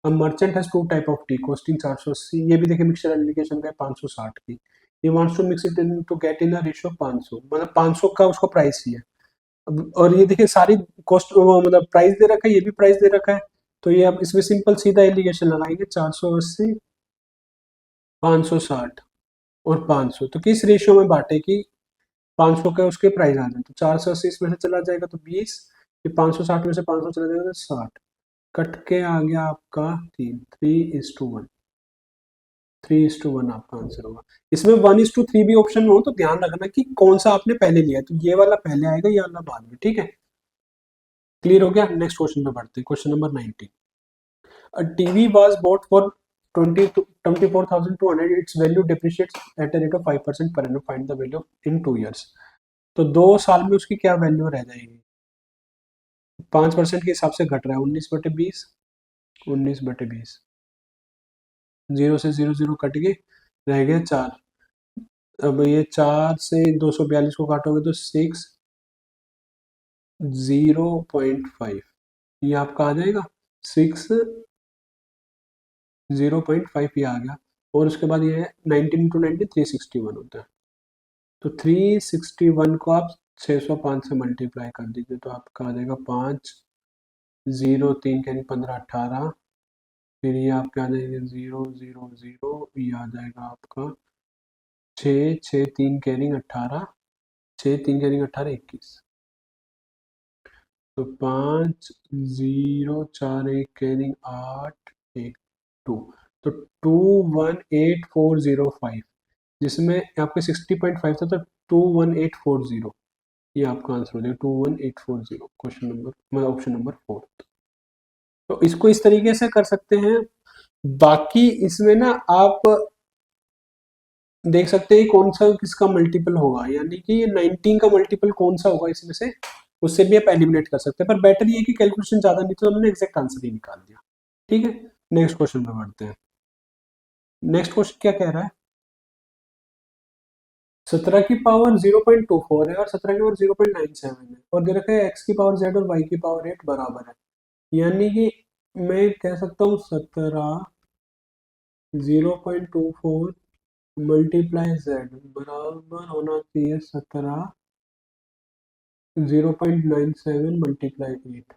A merchant has two type of tea costing 480, ये भी देखिए मिक्सचर एप्लीकेशन का है 560 की। ये wants to mix it in to get in a ratio 500, मतलब 500 का उसको प्राइस ही है। और ये देखिए सारी कॉस्ट मतलब प्राइस दे रखा है, ये भी प्राइस दे रखा है। तो ये अब इसमें सिंपल सीधा एलिगेशन लगाएंगे, 480, 560 और 500, तो किस रेशियो में बांटे कि 500 का उसके प्राइस आ जाए? तो 480 इसमें से चला जाएगा तो 20, ये 560 में से 500 चला जाएगा तो 60, कट के आ गया आपका 3, 3:1, 3:1 आपका आंसर होगा। इसमें 1:3 भी ऑप्शन में हो तो ध्यान रखना कि कौन सा आपने पहले लिया है, तो ये वाला पहले आएगा, ये वाला बाद में। ठीक है, क्लियर हो गया? नेक्स्ट क्वेश्चन पे बढ़ते हैं, question number 19। A TV was bought for 24,200. Its value depreciates at a rate of 5% per annum. Find the value in 2 years. तो 2 साल में उसकी क्या वैल्यू रह जाएगी? 5% के हिसाब से घट रहा है, 19/20, 19/20, 0 से 0 0 कट गए, रह गए 4। अब ये 4 से 242 को काटोगे तो 6 0.5, ये आपका आ जाएगा 6 0.5, ये आ गया। और उसके बाद ये है 19 × 19 361 होता है। तो 361 को आप 605 से मल्टीप्लाई कर दीजिए, तो आपका आ जाएगा 5 0 3 यानी 15 18, फिर ये आपके आ जाएंगे 0 0 0, ये आ जाएगा आपका 6 6 3 कैरिंग 18, 6 3 कैरिंग 18 21, तो 5 0 4 1 कैरिंग 8 1 2, तो 218,405, जिसमें आपके 60.5 था, तो 21840, ये आपका आंसर हो जाएगा 21840, क्वेश्चन नंबर मतलब ऑप्शन नंबर 4। तो इसको इस तरीके से कर सकते हैं। बाकी इसमें ना आप देख सकते हैं कौन सा किसका मल्टीपल होगा, यानी कि ये 19 का मल्टीपल कौन सा होगा इसमें से, उससे भी आप एलिमिनेट कर सकते हैं। पर बेटर ये है कि कैलकुलेशन ज्यादा नहीं, तो हमने एग्जैक्ट आंसर ही निकाल दिया। ठीक है, नेक्स्ट क्वेश्चन पे बढ़ते हैं। नेक्स्ट क्वेश्चन क्या कह रहा है, 17 की पावर 0.24 है और 17 की पावर 0.97 है, और दे रखा है x की पावर z और y की पावर 8 बराबर है। यानी कि मैं कह सकता हूँ 17 0.24 मल्टीप्लाई z बराबर होना चाहिए 17 0.97 मल्टीप्लाई 8।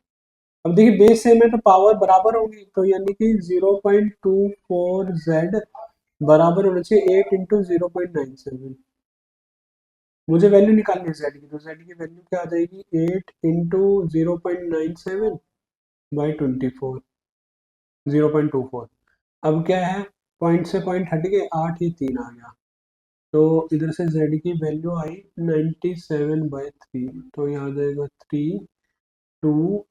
अब देखिए बेस सेम है तो पावर बराबर होगी, तो यानी कि 0.24 z बराबर होना चाहिए 8 इंटू 0.97। मुझे वैल्यू निकालनी है z की, तो z की वैल्यू क्या आ जाएगी 8 इंटू 0.97 बाई 24, 0.24। अब क्या है, पॉइंट से पॉइंट हट गए, 8 ये 3 आ गया, तो इधर से z की वैल्यू आई 97/3, तो यहाँ आ जाएगा 3 2,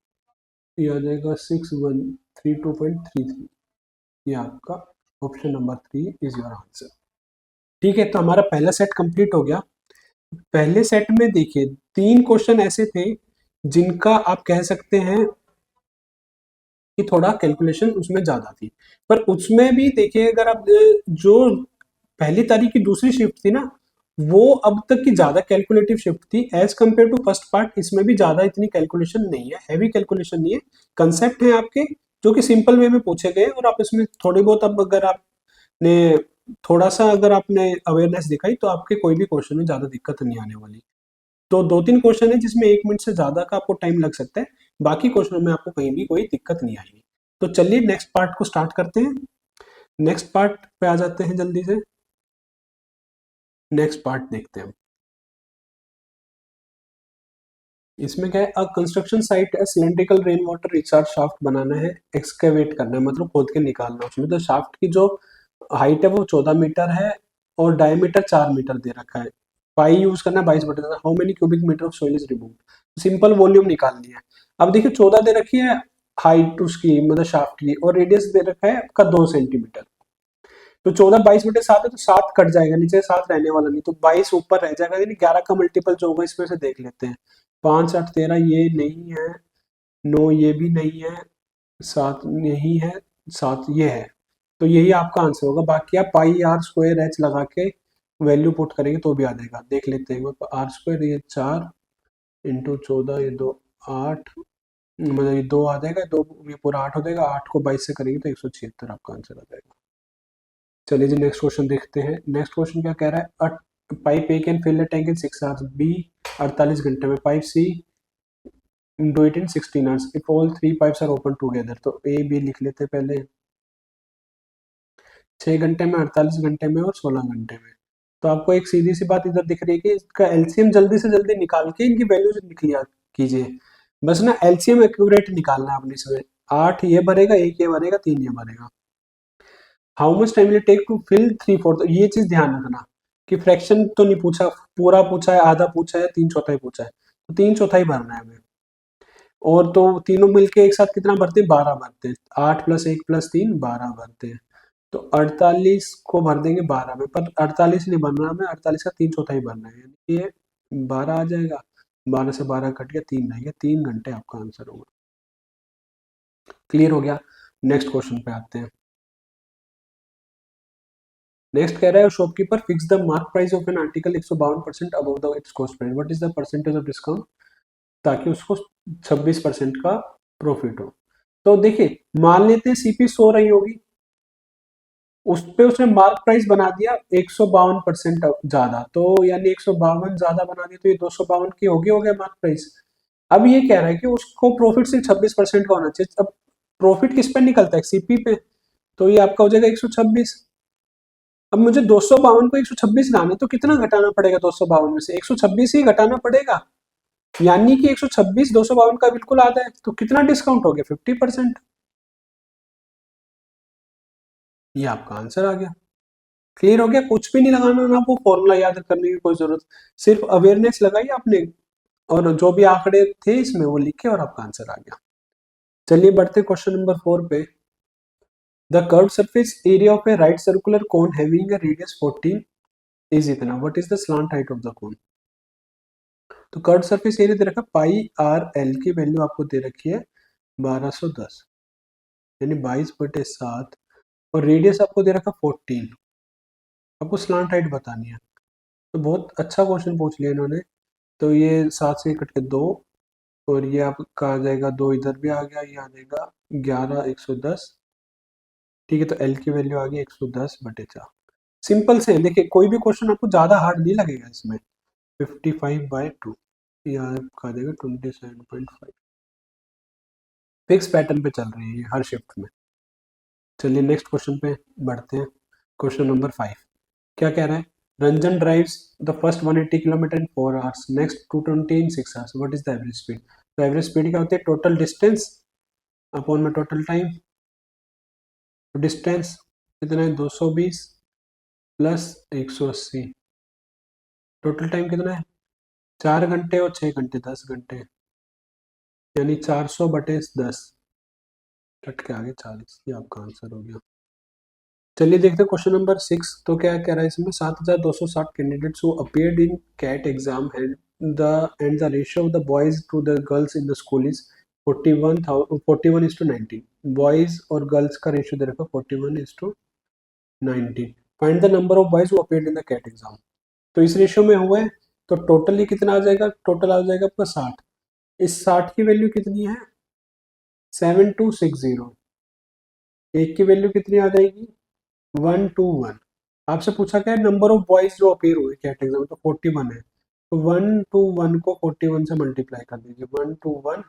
ये आ जाएगा 6132.33, ये आपका option number 3 is your answer. ठीक है, तो हमारा पहला सेट कंप्लीट हो गया। पहले सेट में देखिए 3 क्वेश्चन ऐसे थे जिनका आप कह सकते हैं कि थोड़ा कैलकुलेशन उसमें ज्यादा थी, पर उसमें भी देखिए अगर आप जो पहली तारीख की दूसरी शिफ्ट थी ना, वो अब तक की ज्यादा कैलकुलेटिव शिफ्ट थी as compare to first part. इसमें भी ज्यादा इतनी कैलकुलेशन नहीं है, हैवी कैलकुलेशन नहीं है, कंसेप्ट है आपके जो कि सिंपल वे में पूछे गए, और आप इसमें थोड़ी बहुत अब अगर आपने थोड़ा सा अगर आपने अवेयरनेस दिखाई तो आपके कोई भी क्वेश्चन में ज्यादा दिक्कत नहीं आने वाली। तो 2 3 क्वेश्चन है जिसमें 1 मिनट से ज्यादा का आपको टाइम लग सकता है, बाकी क्वेश्चनों में आपको कहीं भी कोई दिक्कत नहीं आएगी। तो चलिए नेक्स्ट पार्ट को स्टार्ट करते हैं। नेक्स्ट पार्ट पे आ जाते हैं जल्दी से। नेक्स्ट पार्ट देखते हैं। इसमें क्या है, अ कंस्ट्रक्शन साइट है, cylindrical rain water recharge shaft बनाना है, एक्सकेवेट करना है, मतलब खोद के निकालना है उसमें। तो शाफ्ट की जो हाइट है वो 14 मीटर है और डायमीटर 4 मीटर दे रखा है। पाई यूज करना है 22 बटे, how many cubic metre of soil is remove, simple volume निकालनी है। अब देखिए 14 दे रखी है हाइट उसकी, मतलब शाफ्ट की, और रेडियस दे रखा है आपका 2 सेंटीमीटर। तो 14 22 बटे 7 है, तो 7 कट जाएगा, नीचे 7 रहने वाला नहीं, तो 22 ऊपर रह जाएगा, यानी 11 का मल्टीपल जो होगा इसमें से देख लेते हैं। 5 8 13 ये नहीं है, 9 ये भी नहीं है, 7 नहीं है, 7 ये है, तो यही आपका आंसर होगा। बाकी आप पाई आर स्क्वायर एच लगा के वैल्यू पुट करेंगे तो भी आ जाएगा, देख लेते हैं। आर स्क्वायर ये 4 इंटू 14 ये 2 8, मतलब ये 2 आ जाएगा, 2 ये पूरा 8 हो जाएगा, 8 को 22 से करेंगे तो 176 आपका आंसर आ जाएगा। चलिए जी नेक्स्ट क्वेश्चन देखते हैं। नेक्स्ट क्वेश्चन क्या कह रहा है, pipe A can fill the tank in 6 hours, B 48 घंटे में, pipe C do it in 16 hours, if all 3 pipes are open together. तो ए बी लिख लेते हैं पहले, 6 घंटे में, 48 घंटे में और 16 घंटे में। तो आपको एक सीधी सी बात इधर दिख रही है कि इसका एलसीएम जल्दी से जल्दी निकाल के इनकी वैल्यूज लिख लिया कीजिए। बस ना एलसीएम एक्यूरेट निकालना है आपने इसमें। 8 ये भरेगा, 1 ये भरेगा, 3 ये भरेगा। How much time will take to fill 3/4, ये चीज ध्यान रखना कि फ्रैक्शन तो नहीं पूछा, पूरा पूछा है, आधा पूछा है, 3/4 पूछा है, तो 3/4 भरना है हमें। और तो तीनों मिलके एक साथ कितना भरते हैं, 12 भरते हैं, 8 + 1 + 3 12 भरते हैं। तो 48 को भर देंगे 12 में, पर 48 नहीं भरना हमें, 48 का 3/4 भरना है, यानी ये 12 आ जाएगा, 12 से 12 कट गया, 3 रह गया, 3 घंटे आपका आंसर होगा। क्लियर हो गया। नेक्स्ट क्वेश्चन पे आते हैं। नेक्स्ट कह रहा है shopkeeper fix the mark price of an article 152% above the it's cost price, what is the percentage of discount, ताकि उसको 26% का प्रॉफिट हो। तो देखिए मान लेते हैं सीपी 100 रही होगी, उस पे उसने मार्क प्राइस बना दिया 152% ज्यादा, तो यानी 152 ज्यादा बना दिया, तो ये 252 की होगी, हो गया मार्क प्राइस। अब ये कह रहा है कि उसको प्रॉफिट सिर्फ 26% का होना चाहिए। अब प्रॉफिट किस पे निकलता है, सीपी पे, तो ये आपका हो जाएगा 126। अब मुझे 252 को 126 लाना है, तो कितना घटाना पड़ेगा 252 में से? 126 ही घटाना पड़ेगा, यानी कि 126 252 का बिल्कुल आधा है, तो कितना डिस्काउंट हो गया? 50%। ये आपका आंसर आ गया। क्लियर हो गया? कुछ भी नहीं लगाना, ना आपको फॉर्मूला याद करने की कोई जरूरत, सिर्फ अवेयरनेस लगाई आपने और जो भी आंकड़े थे इसमें वो लिखे और आपका आंसर आ गया। चलिए बढ़ते क्वेश्चन नंबर 4 पे। The curve surface area of a right circular cone having a radius 14 is इतना, what is the slant height of the cone? तो कर्व सरफेस एरिया दे रखा पाई आर एल की वैल्यू आपको दे रखी है 1210, यानी 22/7, और रेडियस आपको दे रखा 14, आपको स्लांट हाइट बतानी है। तो बहुत अच्छा क्वेश्चन पूछ लिया इन्होंने। तो ये 7 से कट के 2, और ये आपका आ जाएगा 2, इधर भी आ गया, ये आ जाएगा 11/110। ठीक है, तो एल की वैल्यू आ गई 110/4। सिंपल से देखिए, कोई भी क्वेश्चन आपको ज़्यादा हार्ड नहीं लगेगा इसमें। 55/2, ये आपका आ जाएगा 27.5। फिक्स पैटर्न पे चल रही है ये हर शिफ्ट में। चलिए नेक्स्ट क्वेश्चन पे बढ़ते हैं। क्वेश्चन नंबर 5 क्या कह रहा है? Ranjan drives the first 180 kilometre in 4 hours, next 220 in 6 hours, what is the average speed? तो एवरेज स्पीड क्या होती है? टोटल डिस्टेंस अपॉन में टोटल टाइम। तो डिस्टेंस कितना है? 220 प्लस 180, टोटल टाइम कितना है? 4 घंटे और 6 घंटे, 10 घंटे, यानी 400/10, कट के आगे 40। ये आपका आंसर हो गया। चलिए देखते हैं क्वेश्चन नंबर 6। तो क्या कह रहा है इसमें? 7260 candidates who appeared in CAT exam and the ratio of the boys to the girls in the school is 41:19। Boys और गर्ल्स का रेशियो दे रखा 41:19। Find the number of boys who appeared in the CAT exam. तो इस रेशियो में हुआ है, तो टोटली कितना आ जाएगा? टोटल आ जाएगा आपका 60। इस 60 की वैल्यू कितनी है? 7260। एक की वैल्यू कितनी आ जाएगी? 121। आपसे पूछा क्या है? नंबर ऑफ बॉयज जो अपेयर हुए कैट एग्जाम, तो 41 है, तो 121 को 41 से मल्टीप्लाई कर दीजिए। 121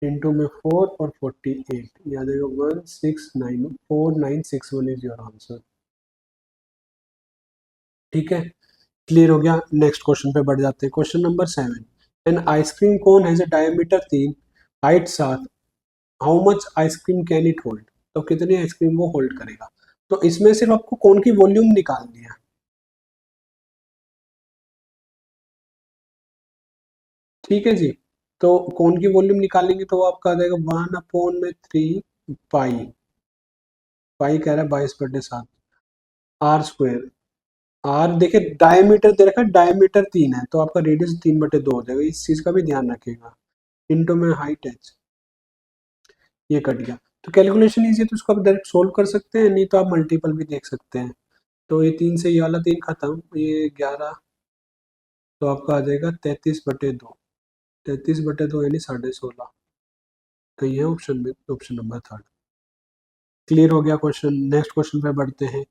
इंटू में 4 और 48, याद आएगा 1694961 इज योर आंसर। ठीक है, क्लियर हो गया। नेक्स्ट क्वेश्चन पे बढ़ जाते हैं। Question number 7, an ice cream cone has a diameter 3, height 7, how much ice cream can it hold? तो कितनी आइसक्रीम वो होल्ड करेगा? तो इसमें सिर्फ आपको कोन की वॉल्यूम निकालनी है। ठीक है जी, तो कोन की वॉल्यूम निकालेंगे तो वो आपका आ जाएगा 1/3 पाई। पाई कह रहा है 22/7, आर स्क्वायर। आर देखिए डायमीटर दे रखा है, डायमीटर 3 है, तो आपका रेडियस 3/2 हो जाएगा, इस चीज का भी ध्यान रखिएगा। इंटू में हाइट एच, ये कट गया। तो कैलकुलेशन ईजी है, तो इसको आप डायरेक्ट सोल्व कर सकते हैं, नहीं तो आप मल्टीपल भी देख सकते हैं। तो ये 3 से ये वाला 3 खत्म, ये 11, तो आपका आ जाएगा 33/2। 33/2 यानी 16.5। तो ये ऑप्शन में ऑप्शन नंबर 3 क्लियर हो गया क्वेश्चन। नेक्स्ट क्वेश्चन पे बढ़ते हैं।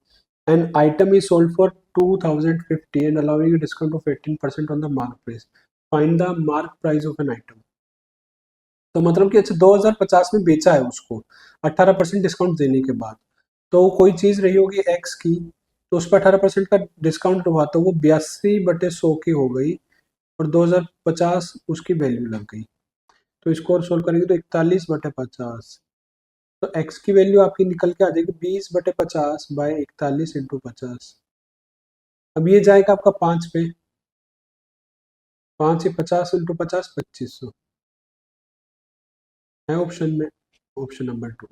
An item is sold for 2050 and allowing discount of 18% on the mark price, find the mark price of an item. तो मतलब कि अच्छा 2050 में बेचा है उसको 18% डिस्काउंट देने के बाद, तो कोई चीज रही होगी एक्स की, तो उस पर 18% का डिस्काउंट हुआ, तो वो 82/100 की हो गई, और 2050 उसकी वैल्यू लग गई। तो इसको और सोल्व करेंगे तो 41/50, तो x की वैल्यू आपकी निकल के आ जाएगी 20/50/41 × 50। अब ये जाएगा आपका 5 पे, 5 से 50 × 50 2500 है ऑप्शन में, ऑप्शन नंबर 2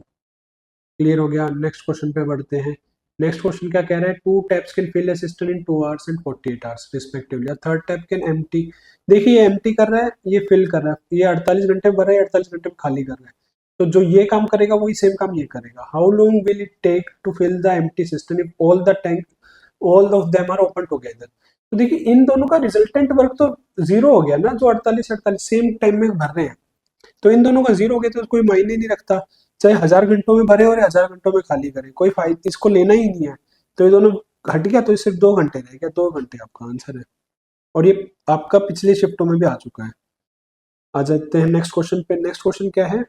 क्लियर हो गया। नेक्स्ट क्वेश्चन पे बढ़ते हैं। नेक्स्ट क्वेश्चन क्या कह रहा है? 2 taps can fill a system in 2 hours and 48 hours respectively, third tap can empty. देखिए ये एम्प्टी कर रहा है, ये फिल कर रहा है, ये 48 घंटे भर रहा है, 48 घंटे में खाली कर रहा है। तो जो ये काम करेगा वही सेम काम ये करेगा। How long will it take to fill the empty system if all of them are open together? तो देखिए इन दोनों का रिजल्टेंट वर्क तो जीरो हो गया ना, जो 48 सेम टाइम में भर रहे हैं, तो इन दोनों का जीरो हो गया, तो कोई मायने नहीं रखता, चाहे 1000 घंटों में भरे और 1000 घंटों में खाली करे, कोई फायदा इसको लेना ही नहीं है। तो ये दोनों हट गया, तो सिर्फ 2 घंटे रह गया, 2 घंटे आपका आंसर है, और ये आपका पिछले शिफ्टों में भी आ चुका है। आ जाते हैं नेक्स्ट क्वेश्चन पे। नेक्स्ट क्वेश्चन क्या है?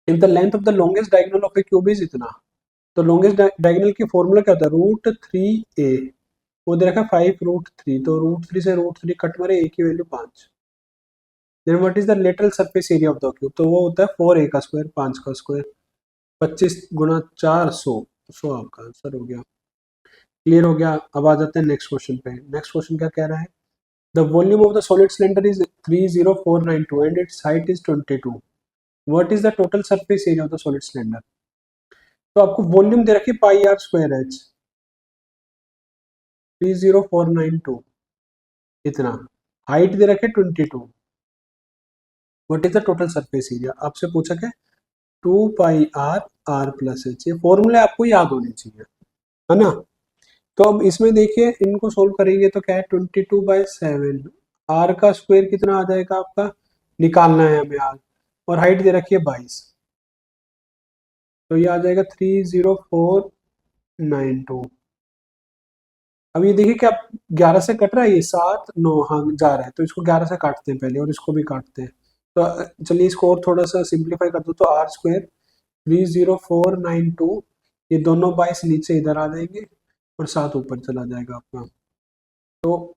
In the length of the longest diagonal of A cube is इतना, तो लॉन्गेस्ट डायगोनल की फॉर्मूला क्या होता है, √3a, वो दे रखा है 5√3, तो √3 से √3 कट मारे, a की value 5। Then what is the lateral surface area of the cube, तो वो होता है 4a का स्क्वायर, 5 का स्क्वायर, 25 गुना 4 100, 100 आपका आंसर हो गया। क्लियर हो गया। अब आ जाते हैं नेक्स्ट क्वेश्चन पे। नेक्स्ट क्वेश्चन क्या कह रहा है, the volume of the solid cylinder is 30492 and it's height is 22, what is the total surface area of the solid cylinder. तो आपको वॉल्यूम दे रखी है पाई आर स्क्वायर एच, 30492 इतना, हाइट दे रखे 22, what is the total surface area. आपसे पूछा क्या, 2 पाई आर प्लस एच, ये फॉर्मूले आपको याद होने चाहिए, है ना। तो अब इसमें देखिए इनको सोल्व करेंगे तो क्या है, 22/7, आर का स्क्वायर कितना आ जाएगा आपका, निकालना है हमें आर, और हाइट दे रखी है 22, तो ये आ जाएगा 30492। अब ये देखिए क्या 11 से कट रहा है, ये 7 9 हाँ जा रहा है, तो इसको 11 से काटते हैं पहले और इसको भी काटते हैं। तो चलिए इसको और थोड़ा सा सिंप्लीफाई कर दो, तो आर स्क्वायर 30492, ये दोनों 22 नीचे इधर आ जाएंगे और 7 ऊपर चला जाएगा आपका। तो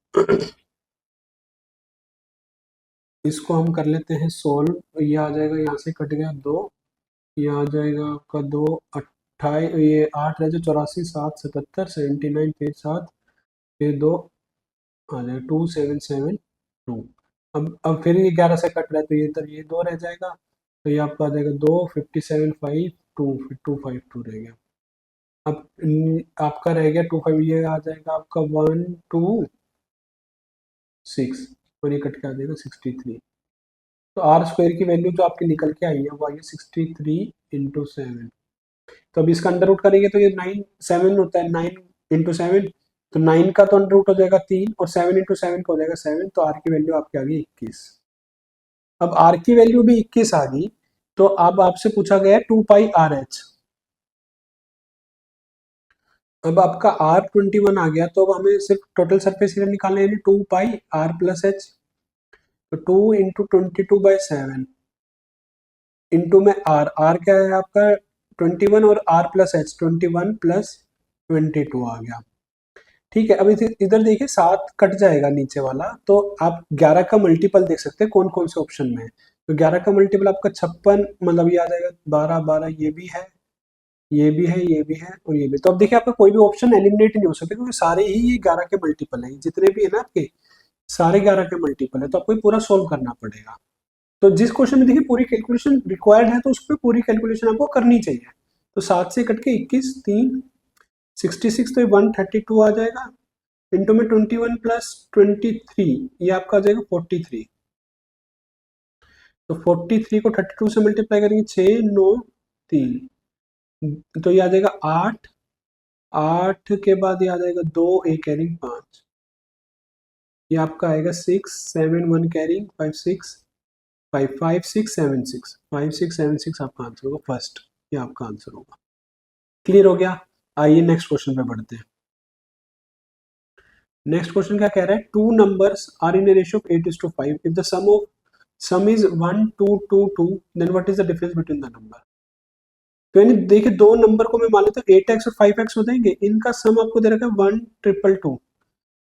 इसको हम कर लेते हैं सोल्व, ये आ जाएगा, यहाँ से कट गया 2, ये आ जाएगा आपका 2 28, ये 8 रह जाए 84, 7 77 79, फिर 7, फिर 2 आ जाएगा 2772। अब फिर ये 11 से कट रहा है, तो ये इधर ये 2 रह जाएगा, तो ये आपका आ जाएगा 2 5752, फिर 252 रह गया। अब आपका रह गया 25, ये आ जाएगा आपका 126, और ये कट के आ जाएगा 63। तो आर स्क्वायर की वैल्यू जो आपकी निकल के आई है वो आई है 63/7। तो अब इसका अंडर रूट करेंगे तो ये 7 होता है, 9/7, तो 9 का तो अंडर रूट हो जाएगा 3, और 7/7 का हो जाएगा 7, तो आर की वैल्यू आपकी आ गई 21। अब आर की वैल्यू भी 21 आ गई, तो अब आपसे पूछा गया है 2 पाई आर एच। अब आपका आर 21 आ गया, तो अब हमें सिर्फ टोटल सरफेस एरिया निकालना है, यानी 2 पाई आर प्लस एच, तो 2 × 22/7 इंटू में आर, आर क्या है आपका 21, और आर प्लस एच 21 + 22 आ गया। ठीक है, अब इधर देखिए 7 कट जाएगा नीचे वाला, तो आप 11 का मल्टीपल देख सकते हैं कौन कौन से ऑप्शन में है। तो 11 का मल्टीपल आपका 56, मतलब ये आ जाएगा 12 12, ये भी है, ये भी है, ये भी है, और ये भी। तो अब देखिए आपका कोई भी ऑप्शन एलिमिनेट नहीं हो सकता, क्योंकि सारे ही ये 11 के मल्टीपल है, जितने भी है ना आपके सारे 11 के मल्टीपल है, तो आपको ये पूरा सोल्व करना पड़ेगा। तो जिस क्वेश्चन में देखिए पूरी कैलकुलेशन रिक्वायर्ड है, तो उस पर पूरी कैलकुलेशन आपको करनी चाहिए। तो 7 से कट के 21 3 66, तो ये 132 आ जाएगा, इंटू में 21 + 23, ये आपका आ जाएगा 43। तो 43 को 32 से मल्टीप्लाई करेंगे 6 9 3, तो ये आ जाएगा 8, 8 के बाद ये आ जाएगा 2 1 कैरिंग 5, ये आपका आएगा 6 7 1 कैरिंग 5 6 5 5 6 7 6 5 6 7 6 आपका आंसर होगा फर्स्ट, ये आपका आंसर होगा। क्लियर हो गया। आइए नेक्स्ट क्वेश्चन पे बढ़ते हैं। नेक्स्ट क्वेश्चन क्या कह रहा है, two numbers are in a ratio of 8:5, if the sum is 1 2 2 2, then what is the difference between the number. तो यानी देखिए दो नंबर को मैं मान लेता हूँ 8x और 5x हो जाएंगे, इनका सम आपको दे रखा है 1 2 2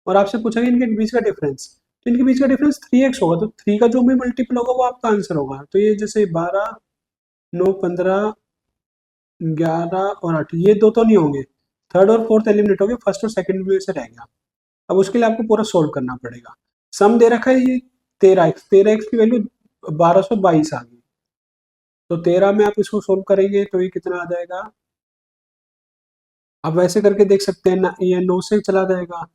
और आपसे पूछा गया इनके बीच का डिफरेंस, तो इनके बीच का डिफरेंस 3x होगा, तो 3 का जो भी मल्टीपल होगा वो आपका आंसर होगा। तो ये जैसे 12 9 15 11 और 8, ये दो तो नहीं होंगे, थर्ड और फोर्थ एलिमिनेट हो गए, फर्स्ट और सेकंड में से रह गया। अब उसके लिए आपको पूरा सोल्व करना पड़ेगा। सम दे रखा है ये 13x की वैल्यू 1222 आ गई, तो 13 में आप इसको सोल्व करेंगे तो ये कितना आ जाएगा, आप वैसे करके देख सकते हैं ना, ये 9 से चला जाएगा,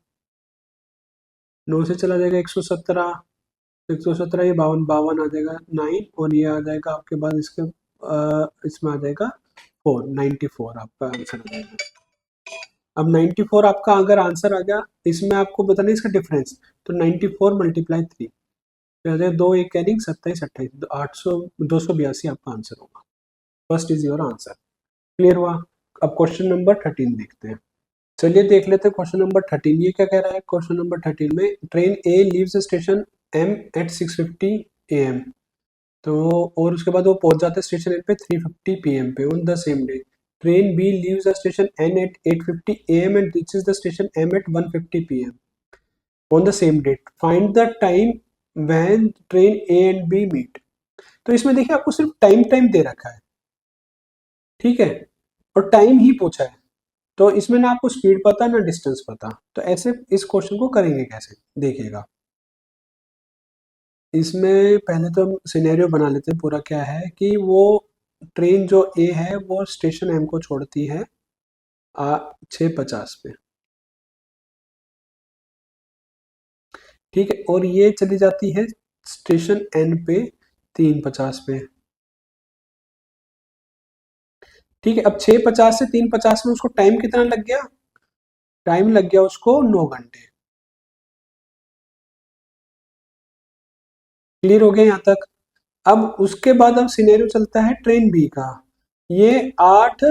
9 से चला जाएगा 117, 117 ये 52 52 आ जाएगा 9, और ये आ जाएगा आपके पास इसके इसमें आ जाएगा 494 आपका आंसर आ जाएगा। अब 94 आपका अगर आंसर आ गया, इसमें आपको बताना है इसका डिफरेंस, तो 94 × 3, दो एक कैरिंग 27 28, 800 282 आपका आंसर होगा। First is your answer. Clear हुआ। अब क्वेश्चन नंबर 13 देखते हैं। चलिए देख लेते हैं क्वेश्चन नंबर 13, ये क्या कह रहा है। क्वेश्चन नंबर 13 में train A leaves station M at 6:50 AM, तो और उसके बाद वो पहुंच जाते हैं स्टेशन एन पे 3:50 PM पे on the same day, train B leaves the station N at 8:50 a.m. and reaches the station M at 1:50 p.m. on the same date. Find the time when train A and B meet. तो इसमें देखिए आपको सिर्फ टाइम दे रखा है, ठीक है, और टाइम ही पूछा है, तो इसमें ना आपको स्पीड पता ना डिस्टेंस पता, तो ऐसे इस क्वेश्चन को करेंगे कैसे, देखिएगा। इसमें पहले तो हम सिनेरियो बना लेते हैं पूरा। क्या है कि वो ट्रेन जो ए है वो स्टेशन एम को छोड़ती है 6:50 पे, ठीक है, और ये चली जाती है स्टेशन एन पे 3:50 पे, ठीक है। अब 6:50 से 3:50 में उसको टाइम कितना लग गया, टाइम लग गया उसको 9 घंटे। क्लियर हो गया यहाँ तक। अब उसके बाद अब सिनेरियो चलता है ट्रेन बी का। ये 8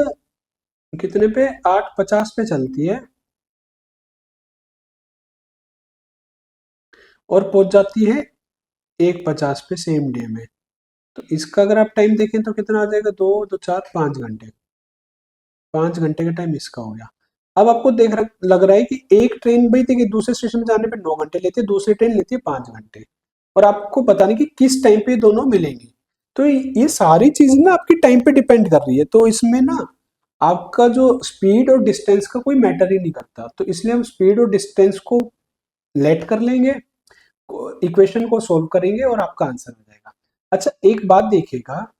कितने पे, 8:50 पे चलती है और पहुंच जाती है 1:50 पे सेम डे में। तो इसका अगर आप टाइम देखें तो कितना आ जाएगा, 2 2 4 5 घंटे, 5 घंटे का टाइम इसका हो गया। अब आपको लग रहा है कि एक ट्रेन भाई देखिए दूसरे स्टेशन में जाने पे 9 घंटे लेती है, दूसरी ट्रेन लेती है 5 घंटे, और आपको पता नहीं कि किस टाइम पे दोनों मिलेंगी। तो ये सारी चीजें ना आपकी टाइम पे डिपेंड कर रही है, तो इसमें ना आपका जो स्पीड और डिस्टेंस का कोई मैटर ही नहीं करता, तो इसलिए हम स्पीड और डिस्टेंस को लेट कर लेंगे, इक्वेशन को सोल्व करेंगे और आपका आंसर हो जाएगा। अच्छा एक बात देखिएगा,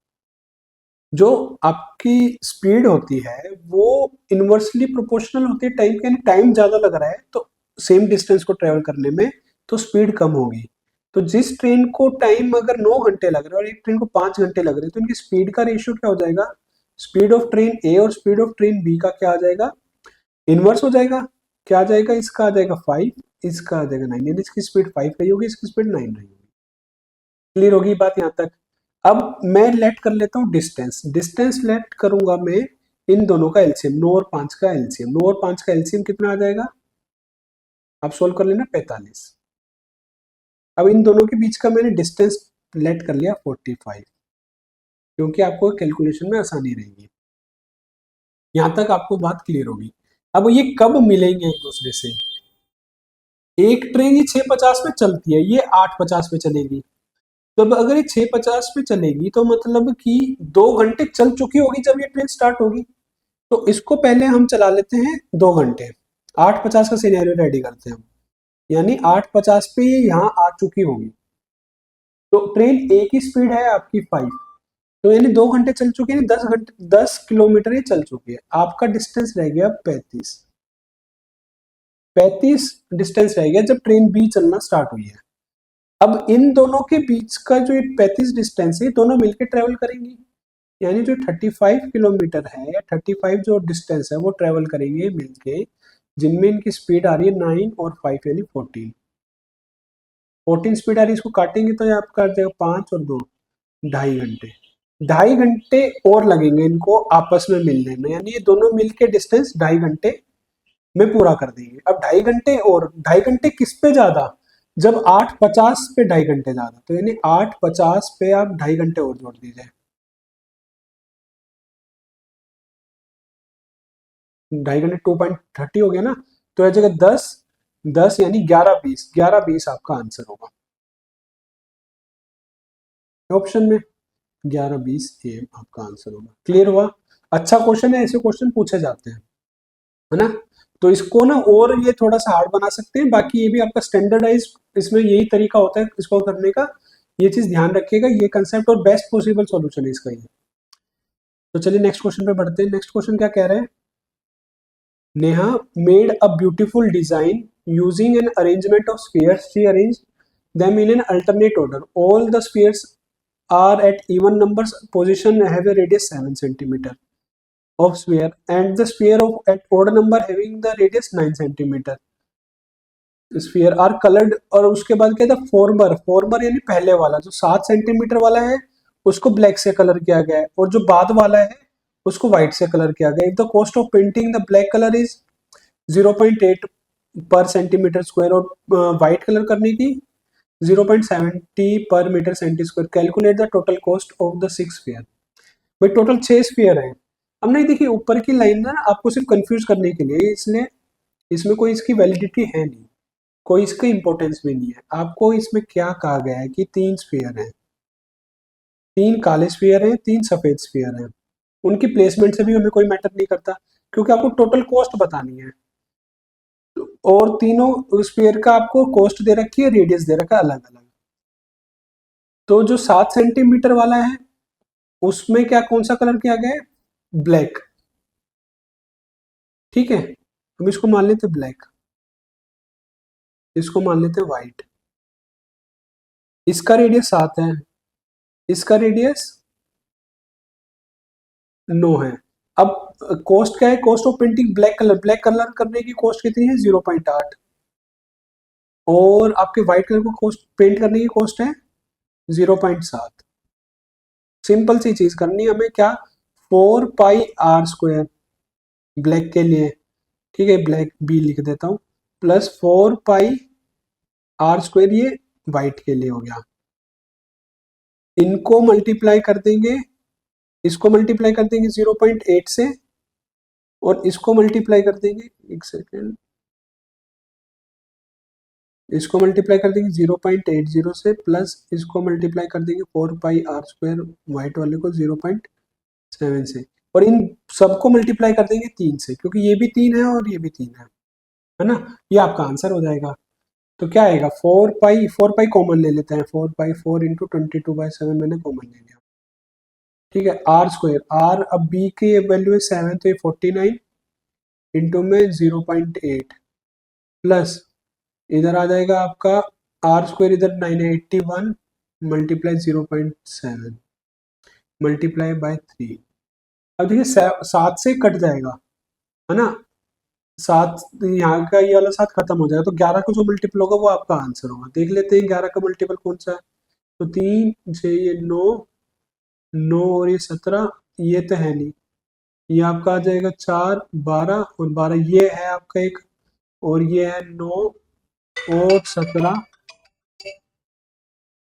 जो आपकी स्पीड होती है वो इनवर्सली प्रोपोर्शनल होती है टाइम के, यानी टाइम ज्यादा लग रहा है तो सेम डिस्टेंस को ट्रेवल करने में तो स्पीड कम होगी। तो जिस ट्रेन को टाइम अगर 9 घंटे लग रहा है और एक ट्रेन को 5 घंटे लग रहे हैं तो इनकी स्पीड का रेशियो क्या हो जाएगा, स्पीड ऑफ ट्रेन ए और स्पीड ऑफ ट्रेन बी का क्या आ जाएगा, इनवर्स हो जाएगा। क्या आ जाएगा, इसका आ जाएगा 5, इसका आ जाएगा 9, यानी इसकी स्पीड 5 रही होगी, इसकी स्पीड 9 रही होगी। क्लियर होगी बात यहाँ तक। अब मैं लेट कर लेता हूँ डिस्टेंस, डिस्टेंस लेट करूंगा मैं इन दोनों का एलसीएम, 9 और 5 का एलसीएम, 9 और 5 का एलसीएम कितना आ जाएगा, आप सोल्व कर लेना 45। अब इन दोनों के बीच का मैंने डिस्टेंस लेट कर लिया 45, क्योंकि आपको कैलकुलेशन में आसानी रहेगी। यहां तक आपको बात क्लियर होगी। अब ये कब मिलेंगे एक दूसरे से, एक ट्रेन ये 6:50 पे चलती है, ये 8:50 पे चलेगी, तो अब अगर ये 6:50 पे चलेगी तो मतलब कि 2 घंटे चल चुकी होगी जब ये ट्रेन स्टार्ट होगी, तो इसको पहले हम चला लेते हैं 2 घंटे, 8:50 का सिनेरियो रेडी करते हैं हम, यानी 8:50 पे ये यहाँ आ चुकी होगी, तो ट्रेन ए की स्पीड है आपकी 5, तो यानी 2 घंटे चल चुके हैं, 10 घंटे 10 किलोमीटर ये चल चुकी है। आपका डिस्टेंस रह गया 35 डिस्टेंस रह गया जब ट्रेन बी चलना स्टार्ट हुई है। अब इन दोनों के बीच का जो 35 डिस्टेंस है दोनों मिलकर ट्रेवल करेंगी, यानी जो 35 किलोमीटर है या 35 जो डिस्टेंस है वो ट्रेवल करेंगे मिलके, जिनमें इनकी स्पीड आ रही है 9 और 5 यानी 14 स्पीड आ रही है। इसको काटेंगे तो ये आपका आ जाएगा 5 और 2 2.5 घंटे, 2.5 घंटे और लगेंगे इनको आपस में मिलने में, यानी ये दोनों मिलके डिस्टेंस 2.5 घंटे में पूरा कर देंगे। अब 2.5 घंटे और 2.5 घंटे किस पे ज्यादा, जब 8:50 पे 2.5 घंटे ज्यादा, तो यानी 8:50 पे आप 2.5 घंटे और जोड़ दीजिए, 2.5 घंटे 2.30 हो गया ना, तो यह जगह 10 10 यानी 11:20 आपका आंसर होगा ऑप्शन में, 11:20 AM आपका आंसर होगा। क्लियर हुआ। अच्छा क्वेश्चन है, ऐसे क्वेश्चन पूछे जाते हैं, है ना। तो इसको ना और ये थोड़ा सा हार्ड बना सकते हैं, बाकी ये भी आपका स्टैंडर्डाइज इसमें यही तरीका होता है इसको करने का, ये चीज ध्यान रखिएगा, ये कंसेप्ट और बेस्ट पॉसिबल सॉल्यूशन है इसका ये। तो चलिए नेक्स्ट क्वेश्चन पे बढ़ते हैं। नेक्स्ट क्वेश्चन क्या कह रहे हैं, Neha made a beautiful design using an arrangement of spheres. She arranged them in an alternate order. All the spheres are at even numbers position, have a radius 7 centimeter of sphere, and the sphere of at odd number having the radius 9 centimeter. Sphere are coloured, और उसके बाद क्या था, फॉर्मर, फॉर्मर यानी पहले वाला जो 7 सेंटीमीटर वाला है उसको ब्लैक से कलर किया गया है, और जो बाद वाला है उसको व्हाइट से कलर किया गया है। If the cost of painting the black colour is 0.8 per centimetre square, और व्हाइट कलर करने की 0.70 per metre centi square, calculate the total cost of the 6 sphere. भाई टोटल 6 स्फीयर है, अब नहीं, देखिए ऊपर की लाइन ना आपको सिर्फ कंफ्यूज करने के लिए, इसलिए इसमें कोई इसकी वैलिडिटी है नहीं, कोई इसका इंपॉर्टेंस भी नहीं है। आपको इसमें क्या कहा गया है कि तीन स्फीयर हैं, तीन काले स्फीयर हैं, तीन सफेद स्फीयर हैं, उनकी प्लेसमेंट से भी हमें कोई मैटर नहीं करता, क्योंकि आपको टोटल कॉस्ट बतानी है। और तीनों स्फीयर का आपको कॉस्ट दे रखी है, रेडियस दे रखा है अलग अलग। तो जो 7 सेंटीमीटर वाला है उसमें क्या, कौन सा कलर किया गया है, ब्लैक। ठीक है, हम इसको मान लेते ब्लैक, इसको मान लेते व्हाइट। इसका रेडियस 7 है, इसका रेडियस 9 है। अब कॉस्ट क्या है, cost of painting black colour, black colour करने की कॉस्ट कितनी है, 0.8। और आपके व्हाइट कलर को कॉस्ट पेंट करने की कॉस्ट है 0.7। सिंपल सी चीज करनी है हमें, क्या, 4 पाई r स्क्वायर ब्लैक के लिए, ठीक है, ब्लैक बी लिख देता हूं, प्लस 4 पाई r स्क्वायर ये व्हाइट के लिए हो गया। इनको मल्टीप्लाई कर देंगे, इसको मल्टीप्लाई कर देंगे 0.8 से, और इसको मल्टीप्लाई कर देंगे, एक सेकेंड, इसको मल्टीप्लाई कर देंगे 0.80 से, प्लस इसको मल्टीप्लाई कर देंगे 4 पाई r स्क्वायर व्हाइट वाले को 0.7 से, और इन सबको मल्टीप्लाई कर देंगे 3 से, क्योंकि ये भी 3 है और ये भी 3 है ना। ये आपका आंसर हो जाएगा। तो क्या आएगा, 4 पाई कॉमन ले लेते हैं, 4 पाई 4 × 22/7 मैंने कॉमन ले लिया। ठीक है, आर स्क्वायर, आर अब बी की वैल्यू है 7, तो ये 49 इंटू में 0.8, प्लस इधर आ जाएगा आपका आर स्क्वायर, इधर 981 मल्टीप्लाई 0.7 मल्टीप्लाई बाय 3। अब देखिए 7 से कट जाएगा, है ना, 7 यहाँ का ये वाला 7 खत्म हो जाएगा, तो 11 का जो मल्टीपल होगा वो आपका आंसर होगा। देख लेते हैं 11 का मल्टीपल कौन सा है। तो 3 से ये 9, 9 और ये 17, ये तो है नहीं, ये आपका आ जाएगा 4, 12 और 12 ये है आपका एक, और ये है 9 और 17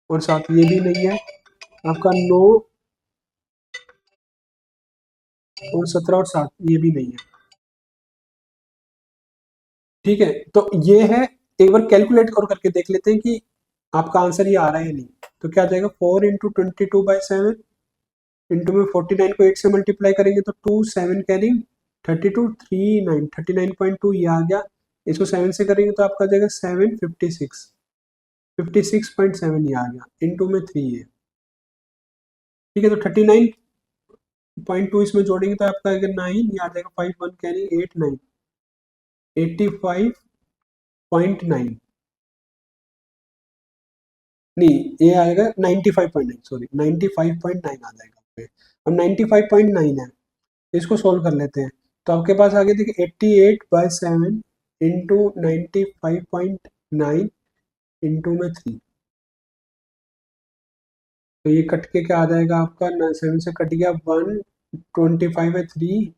और 7 ये भी नहीं है आपका, 9 और 17 और 7 ये भी नहीं है। ठीक है, तो ये है, एक बार कैलकुलेट और करके देख लेते हैं कि आपका आंसर ये आ रहा है या नहीं। तो क्या आ जाएगा, 4 × 22/7 इंटू में 49 को 8 से मल्टीप्लाई करेंगे तो 2 7 कैरिंग 32 39 39.2 ये आ गया। इसको 7 से करेंगे तो आपका आ जाएगा 756 56.7 ये आ गया, इंटू में 3 है। ठीक है, तो 39.2 इसमें जोड़ेंगे तो आपका आएगा 9, ये आ जाएगा 5 1 कैरिंग 8 9 85.9, नहीं ये आएगा 95.9, सॉरी 95.9 आ जाएगा। अब 95.9 है, इसको सोल्व कर लेते हैं। तो आपके पास आगे देखिए 88/7 इंटू 95.9 इंटू में 3, तो ये कट के क्या आ जाएगा आपका, 7 से कट गया 1, 25 है 3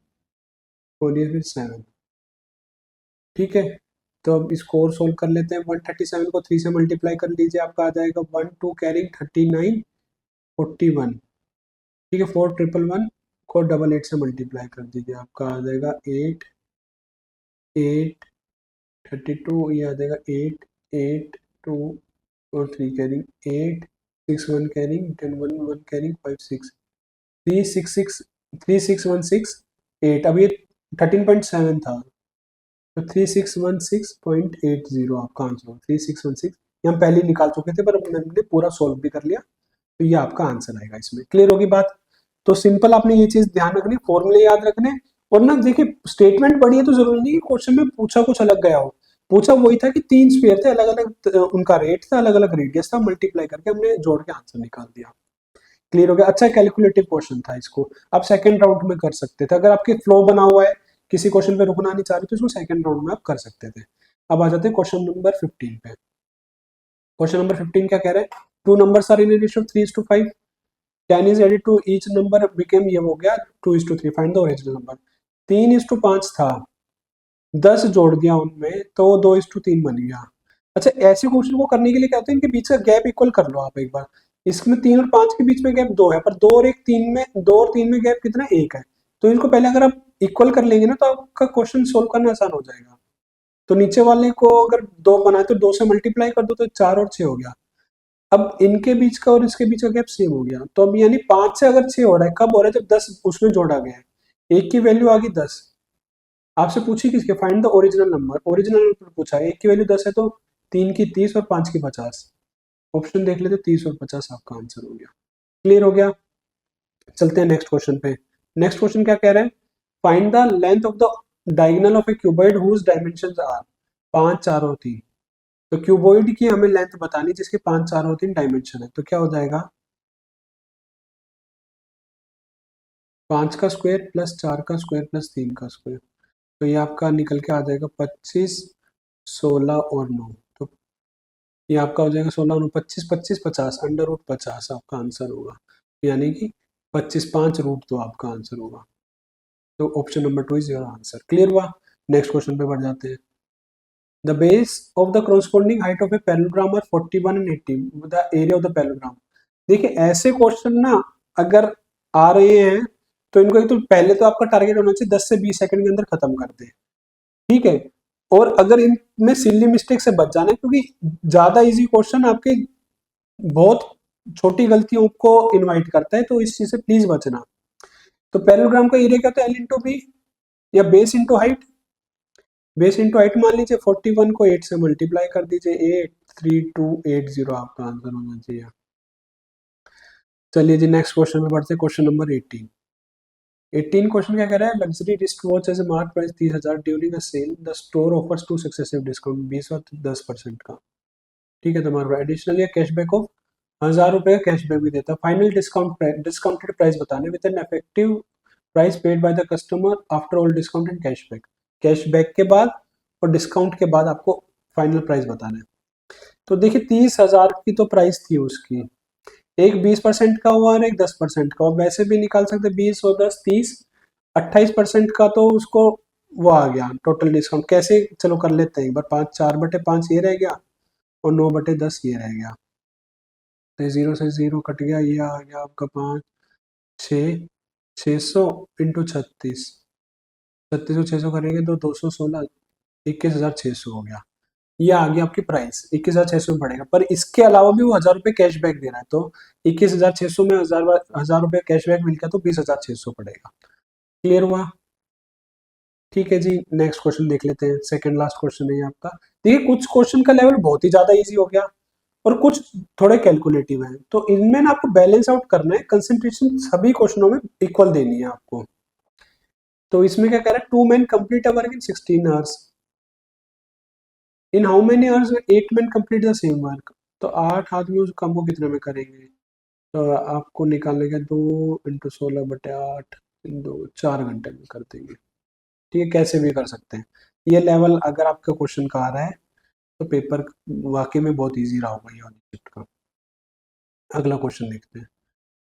और ये फिर 7। ठीक है, तो अब इसको और सोल्व कर लेते हैं। 137 को 3 से मल्टीप्लाई कर लीजिए, आपका आ जाएगा 1 2 कैरिंग 39 41। ठीक है, 4 1 1 को 8 से मल्टीप्लाई कर दीजिए, आपका आ जाएगा 8 8 32, ये आ जाएगा 8 8 2 और 3 कैरिंग 8 6 1 कैरिंग 10 1 1 कैरिंग 5 6 366 3616 8। अब ये 13.7 था, तो 3616.80 आपका आंसर, 3616 ये हम पहले ही निकाल चुके थे, पर हमने पूरा सॉल्व भी कर लिया, तो ये आपका आंसर आएगा। इसमें क्लियर होगी बात। तो सिंपल आपने ये चीज ध्यान रखनी, फॉर्मूले याद रखने, और ना देखिए स्टेटमेंट पढ़ी है तो जरूरी नहीं कि क्वेश्चन में पूछा कुछ अलग गया हो। पूछा वही था कि 3 स्फीयर थे, अलग अलग उनका रेट था, अलग अलग रेडियस था, मल्टीप्लाई करके हमने जोड़ के आंसर निकाल दिया। क्लियर हो गया। अच्छा कैलकुलेटिव क्वेश्चन था, इसको आप सेकंड राउंड में कर सकते थे, अगर आपके फ्लो बना हुआ है, किसी क्वेश्चन पे रुकना नहीं चाह रहे तो इसको सेकंड राउंड में आप कर सकते थे। अब आ जाते हैं क्वेश्चन नंबर 15 पे। क्वेश्चन नंबर 15 क्या कह रहे हैं, two numbers are in ratio 3:5, 10 is added to each number became, ये हो गया 2:3, फाइंड द ओरिजिनल नंबर। 3:5 था, 10 जोड़ दिया उनमें तो 2:3 बन गया। अच्छा ऐसे क्वेश्चन को करने के लिए क्या होता है, इनके बीच का गैप इक्वल कर लो आप एक बार। इसमें 3 और 5 के बीच में गैप 2 है, पर 2 और 1 3 में, 2 और 3 में गैप कितना, 1 है। तो इनको पहले अगर आप इक्वल कर लेंगे ना तो आपका क्वेश्चन सोल्व करना आसान हो जाएगा। तो नीचे वाले को अगर 2 बनाए तो 2 से मल्टीप्लाई कर दो तो 4 और 6 हो गया। अब इनके बीच का और इसके बीच का गैप सेम हो गया, तो अब यानी 5 से अगर 6 हो रहा है, कब हो रहा है? जब 10 उसमें जोड़ा गया है। एक की वैल्यू आ गई 10। आपसे पूछी किसके? Find the original number. Original number पूछा है, एक की वैल्यू 10 है तो 3 की 30 और 5 की 50। ऑप्शन देख लेते, 30 और 50 आपका आंसर हो गया। क्लियर हो गया? चलते हैं नेक्स्ट क्वेश्चन पे। नेक्स्ट क्वेश्चन क्या कह रहा है? Find the length of the diagonal of a cuboid whose dimensions are 5, 4 और 3। तो क्यूबॉइड की हमें लेंथ बतानी जिसके 5, 4 और 3 डायमेंशन है, तो क्या हो जाएगा? 5 का स्क्वायर प्लस 4 का स्क्वायर प्लस 3 का स्क्वायर, तो ये आपका निकल के आ जाएगा 25, 16 और 9। तो ये आपका हो जाएगा 16 और 25, 25, 50, अंडर रूट 50 आपका आंसर होगा, यानी कि 25, 5 रूट 2 आपका आंसर होगा। तो option number 2 is your answer. Clear हुआ? नेक्स्ट क्वेश्चन पे बढ़ जाते हैं। The base of the corresponding height of a parallelogram are 41 and 80, the area of the parallelogram. देखिए ऐसे क्वेश्चन ना अगर आ रहे हैं तो इनको एक तो पहले तो आपका टारगेट होना चाहिए 10 से 20 सेकंड के अंदर खत्म कर दे, ठीक है। और अगर इनमें सिली मिस्टेक से बच जाना है, क्योंकि ज्यादा इजी क्वेश्चन आपके बहुत छोटी गलतियों को इनवाइट करता है, तो इस चीज से प्लीज बचना। तो पैरेललोग्राम का एरिया क्या होता है? एल इंटू बी या base into height. Base into height मान लीजिए 41 को 8 से मल्टीप्लाई कर दीजिए, 83280 आपका आंसर होना चाहिए। चलिए जी नेक्स्ट क्वेश्चन में बढ़ते हैं, क्वेश्चन नंबर 18। 18 क्वेश्चन क्या कह रहा है? Luxury wrist watch as a mark price 30,000 during a sale, the store offers 2 successive discount 20 और 10% का, ठीक है। तुम्हारा एडिशनली कैशबैक ऑफ 1,000 रुपए का कैशबैक भी देता है। फाइनल डिस्काउंटेड प्राइस बताने with an effective price paid by the customer after all discount and cashback. Cashback के बाद और डिस्काउंट के बाद आपको फाइनल प्राइस बताना है। तो देखिए 30,000 की तो प्राइस थी उसकी, एक 20% का हुआ और एक 10% का, और वैसे भी निकाल सकते 20 और 10 30, 28% का तो उसको वो आ गया टोटल डिस्काउंट। कैसे? चलो कर लेते हैं एक बार। 5 4/5 ये रह गया और 9/10 ये रह गया, तो 0 से 0 कट गया, ये आ गया आपका 5 6 600 इंटू 36, 36 को 600 करेंगे तो 216, 21,600 हो गया। ये आ गया आपकी प्राइस 21,600 में पड़ेगा, पर इसके अलावा भी वो 1,000 रुपये कैशबैक दे रहा है, तो 21,600 में 1,000 रुपये कैशबैक मिल गया तो 20,600 पड़ेगा। क्लियर हुआ? ठीक है जी, नेक्स्ट क्वेश्चन देख लेते हैं। सेकंड लास्ट क्वेश्चन है ये आपका। देखिए कुछ क्वेश्चन का लेवल बहुत ही ज्यादा इजी हो गया और कुछ थोड़े कैलकुलेटिव है, तो इनमें ना आपको बैलेंस आउट करना है, कंसंट्रेशन सभी क्वेश्चनों में इक्वल देनी है आपको। तो इसमें क्या कह रहा है? 2 men complete a work in 16 hours, in how many hours 8 men complete the same work. तो 8 आदमी उस काम को कितने में करेंगे? तो आपको निकालने का 2 इंटू 16/8, 4 घंटे में कर देंगे, ठीक है। कैसे भी कर सकते हैं, ये लेवल अगर आपका क्वेश्चन का आ रहा है तो पेपर वाकई में बहुत इजी रहा होगा ये वाली शिफ्ट का। अगला क्वेश्चन देखते हैं,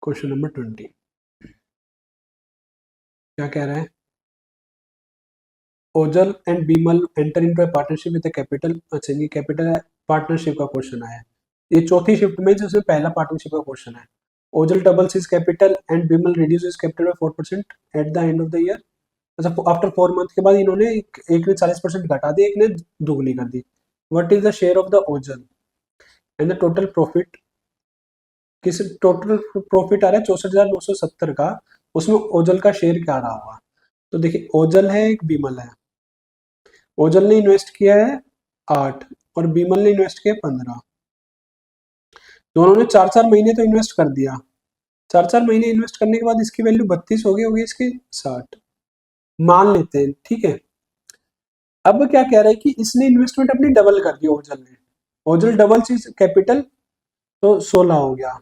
क्वेश्चन नंबर 20। क्या कह रहा है? Ojal and Bimal enter into A partnership with capital. अच्छा ये कैपिटल पार्टनरशिप का क्वेश्चन आया है, ये चौथी शिफ्ट में जिसमें पहला पार्टनरशिप का क्वेश्चन है। Ojal doubles his capital and Bimal reduce his capital by 4% eight the end of the year. अच्छा आफ्टर 4 मंथ के बाद इन्होंने एक ने 40% घटा दी, एक ने दुगनी कर दी। What is the share of the Ojal and the total profit. किस टोटल प्रॉफिट आ रहा है 64,970 का, उसमें ओजल का शेयर क्या रहा होगा? तो देखिए ओजल है एक बीमल है, ओजल ने इन्वेस्ट किया है 8 और बीमल ने इन्वेस्ट किया 15। दोनों ने 4-4 महीने तो इन्वेस्ट कर दिया, 4-4 महीने इन्वेस्ट करने के बाद इसकी वैल्यू 32 होगी इसकी 60 मान लेते हैं, ठीक है। अब क्या कह रहा है कि इसने इन्वेस्टमेंट अपनी डबल कर दी ओजल ने, ओजल डबल चीज कैपिटल तो 16 हो गया,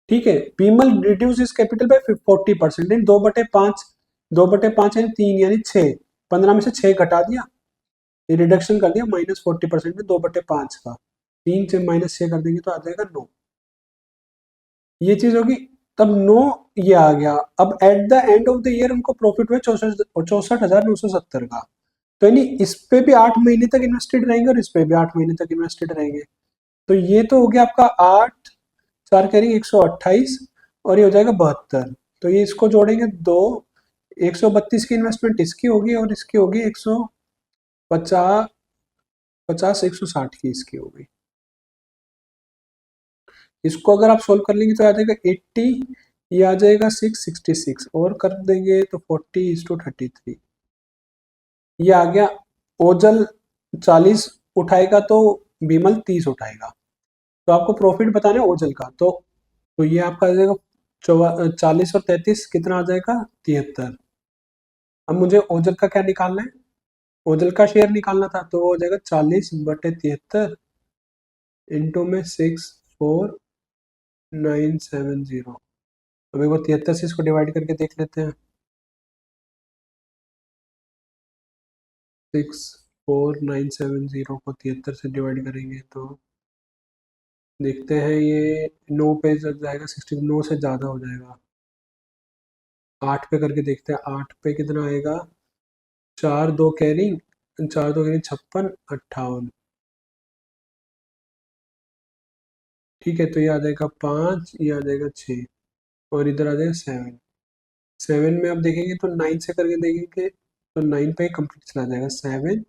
ठीक है। Bimal reduce is capital by 40%, 2/5, 2/5 यानी 3 यानी 6, 15 में से 6 घटा दिया, ये रिडक्शन कर दिया -40% में 2/5 का, 3 से -6 कर देंगे तो आ जाएगा 9, ये चीज होगी। तब 9 ये आ गया। अब eight the end of the year उनको प्रॉफिट हुआ 64,970 का, तो यानी इस पे भी 8 महीने तक इन्वेस्टेड रहेंगे और इस पे भी 8 महीने तक इन्वेस्टेड रहेंगे। तो ये तो हो गया आपका 8 4 करेंगे 128 और ये हो जाएगा 72। तो ये इसको जोड़ेंगे दो, 132 की इन्वेस्टमेंट इसकी होगी और इसकी होगी 150, 160 की इसकी होगी। इसको अगर आप सोल्व कर लेंगे तो आ जाएगा 80, ये आ जाएगा 666 और कर देंगे तो 40:33। ये आ गया। ओजल 40 उठाएगा तो बीमल 30 उठाएगा। तो आपको प्रॉफिट बताना है ओजल का, तो ये आपका आ जाएगा 40 और 33 कितना आ जाएगा 73। अब मुझे ओजल का क्या निकालना है, ओजल का शेयर निकालना था, तो वो हो जाएगा 40/73 इंटू में 64970। अब एक बार 73 से इसको डिवाइड करके देख लेते हैं। 64970 को 73 से डिवाइड करेंगे तो देखते हैं ये 9 पे जाएगा, 69 से ज़्यादा हो जाएगा। 8 पे करके देखते हैं, 8 पे कितना आएगा, 4 2 कैरिंग, 4 2 कैरिंग 56 58। ठीक है, तो ये आ जाएगा 5, ये आ जाएगा 6 और इधर आ जाएगा 7। 7 में अब देखेंगे तो 9 से करके देखेंगे तो 9 पे कंप्लीट चला जाएगा। 7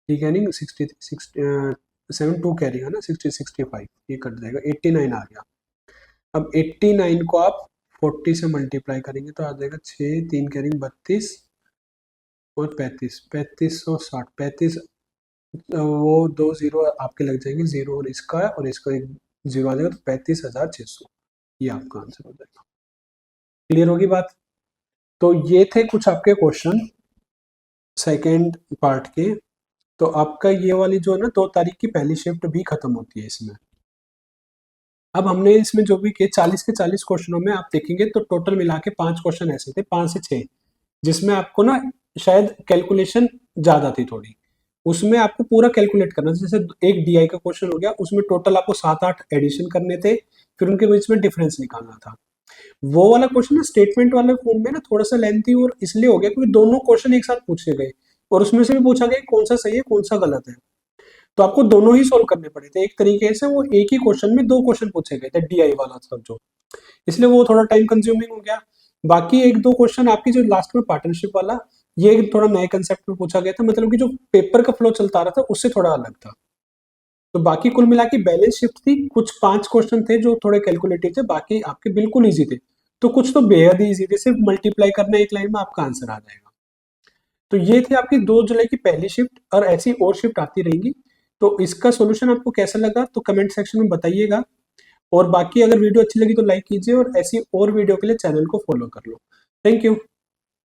ये कैरिंग 7 2 कैरिंग है ना, 65 ये कट जाएगा, 89 आ गया। अब 89 को आप 40 से मल्टीप्लाई करेंगे तो आ जाएगा 6 3 कैरिंग 32 और 35 35 वो 2 जीरो आपके लग जाएंगे, जीरो और इसका एक जीरो आ जाएगा, तो 35,600 ये आपका आंसर हो जाएगा। क्लियर होगी बात। तो ये थे कुछ आपके क्वेश्चन सेकेंड पार्ट के। तो आपका ये वाली जो है ना 2 तारीख की पहली शिफ्ट भी खत्म होती है इसमें। अब हमने इसमें जो भी किए 40 के 40 क्वेश्चनों में आप देखेंगे तो टोटल मिला के 5 क्वेश्चन ऐसे थे, 5 से 6, जिसमें आपको ना शायद कैलकुलेशन ज्यादा थी थोड़ी। उसमें आपको पूरा कैलकुलेट करना, जैसे एक डीआई का क्वेश्चन हो गया, उसमें टोटल आपको 7-8 एडिशन करने थे, फिर उनके बीच में डिफरेंस निकालना था। वो वाला क्वेश्चन ना स्टेटमेंट वाले फॉर्म में ना थोड़ा सा लेंथी और इसलिए हो गया क्योंकि दोनों क्वेश्चन एक साथ पूछे गए और उसमें से भी पूछा गया कौन सा सही है कौन सा गलत है। तो आपको दोनों ही सोल्व करने पड़े थे, एक तरीके से वो एक ही क्वेश्चन में 2 क्वेश्चन पूछे गए थे डीआई वाला सब जो, इसलिए वो थोड़ा टाइम कंज्यूमिंग हो गया। बाकी 1-2 क्वेश्चन आपकी जो लास्ट में पार्टनरशिप वाला, ये थोड़ा नए कंसेप्ट में पूछा गया था, मतलब कि जो पेपर का फ्लो चलता रहा था उससे थोड़ा अलग था। तो बाकी कुल मिला के बैलेंस शिफ्ट थी, कुछ 5 क्वेश्चन थे जो थोड़े कैलकुलेटिव थे, बाकी आपके बिल्कुल ईजी थे। तो कुछ तो बेहद ही ईजी थे, सिर्फ मल्टीप्लाई करना एक लाइन में आपका आंसर आ जाएगा। तो ये थी आपकी 2 जुलाई की पहली शिफ्ट, और ऐसी और शिफ्ट आती रहेंगी। तो इसका सोल्यूशन आपको कैसा लगा तो कमेंट सेक्शन में बताइएगा, और बाकी अगर वीडियो अच्छी लगी तो लाइक कीजिए, और ऐसी और वीडियो के लिए चैनल को फॉलो कर लो। Thank you.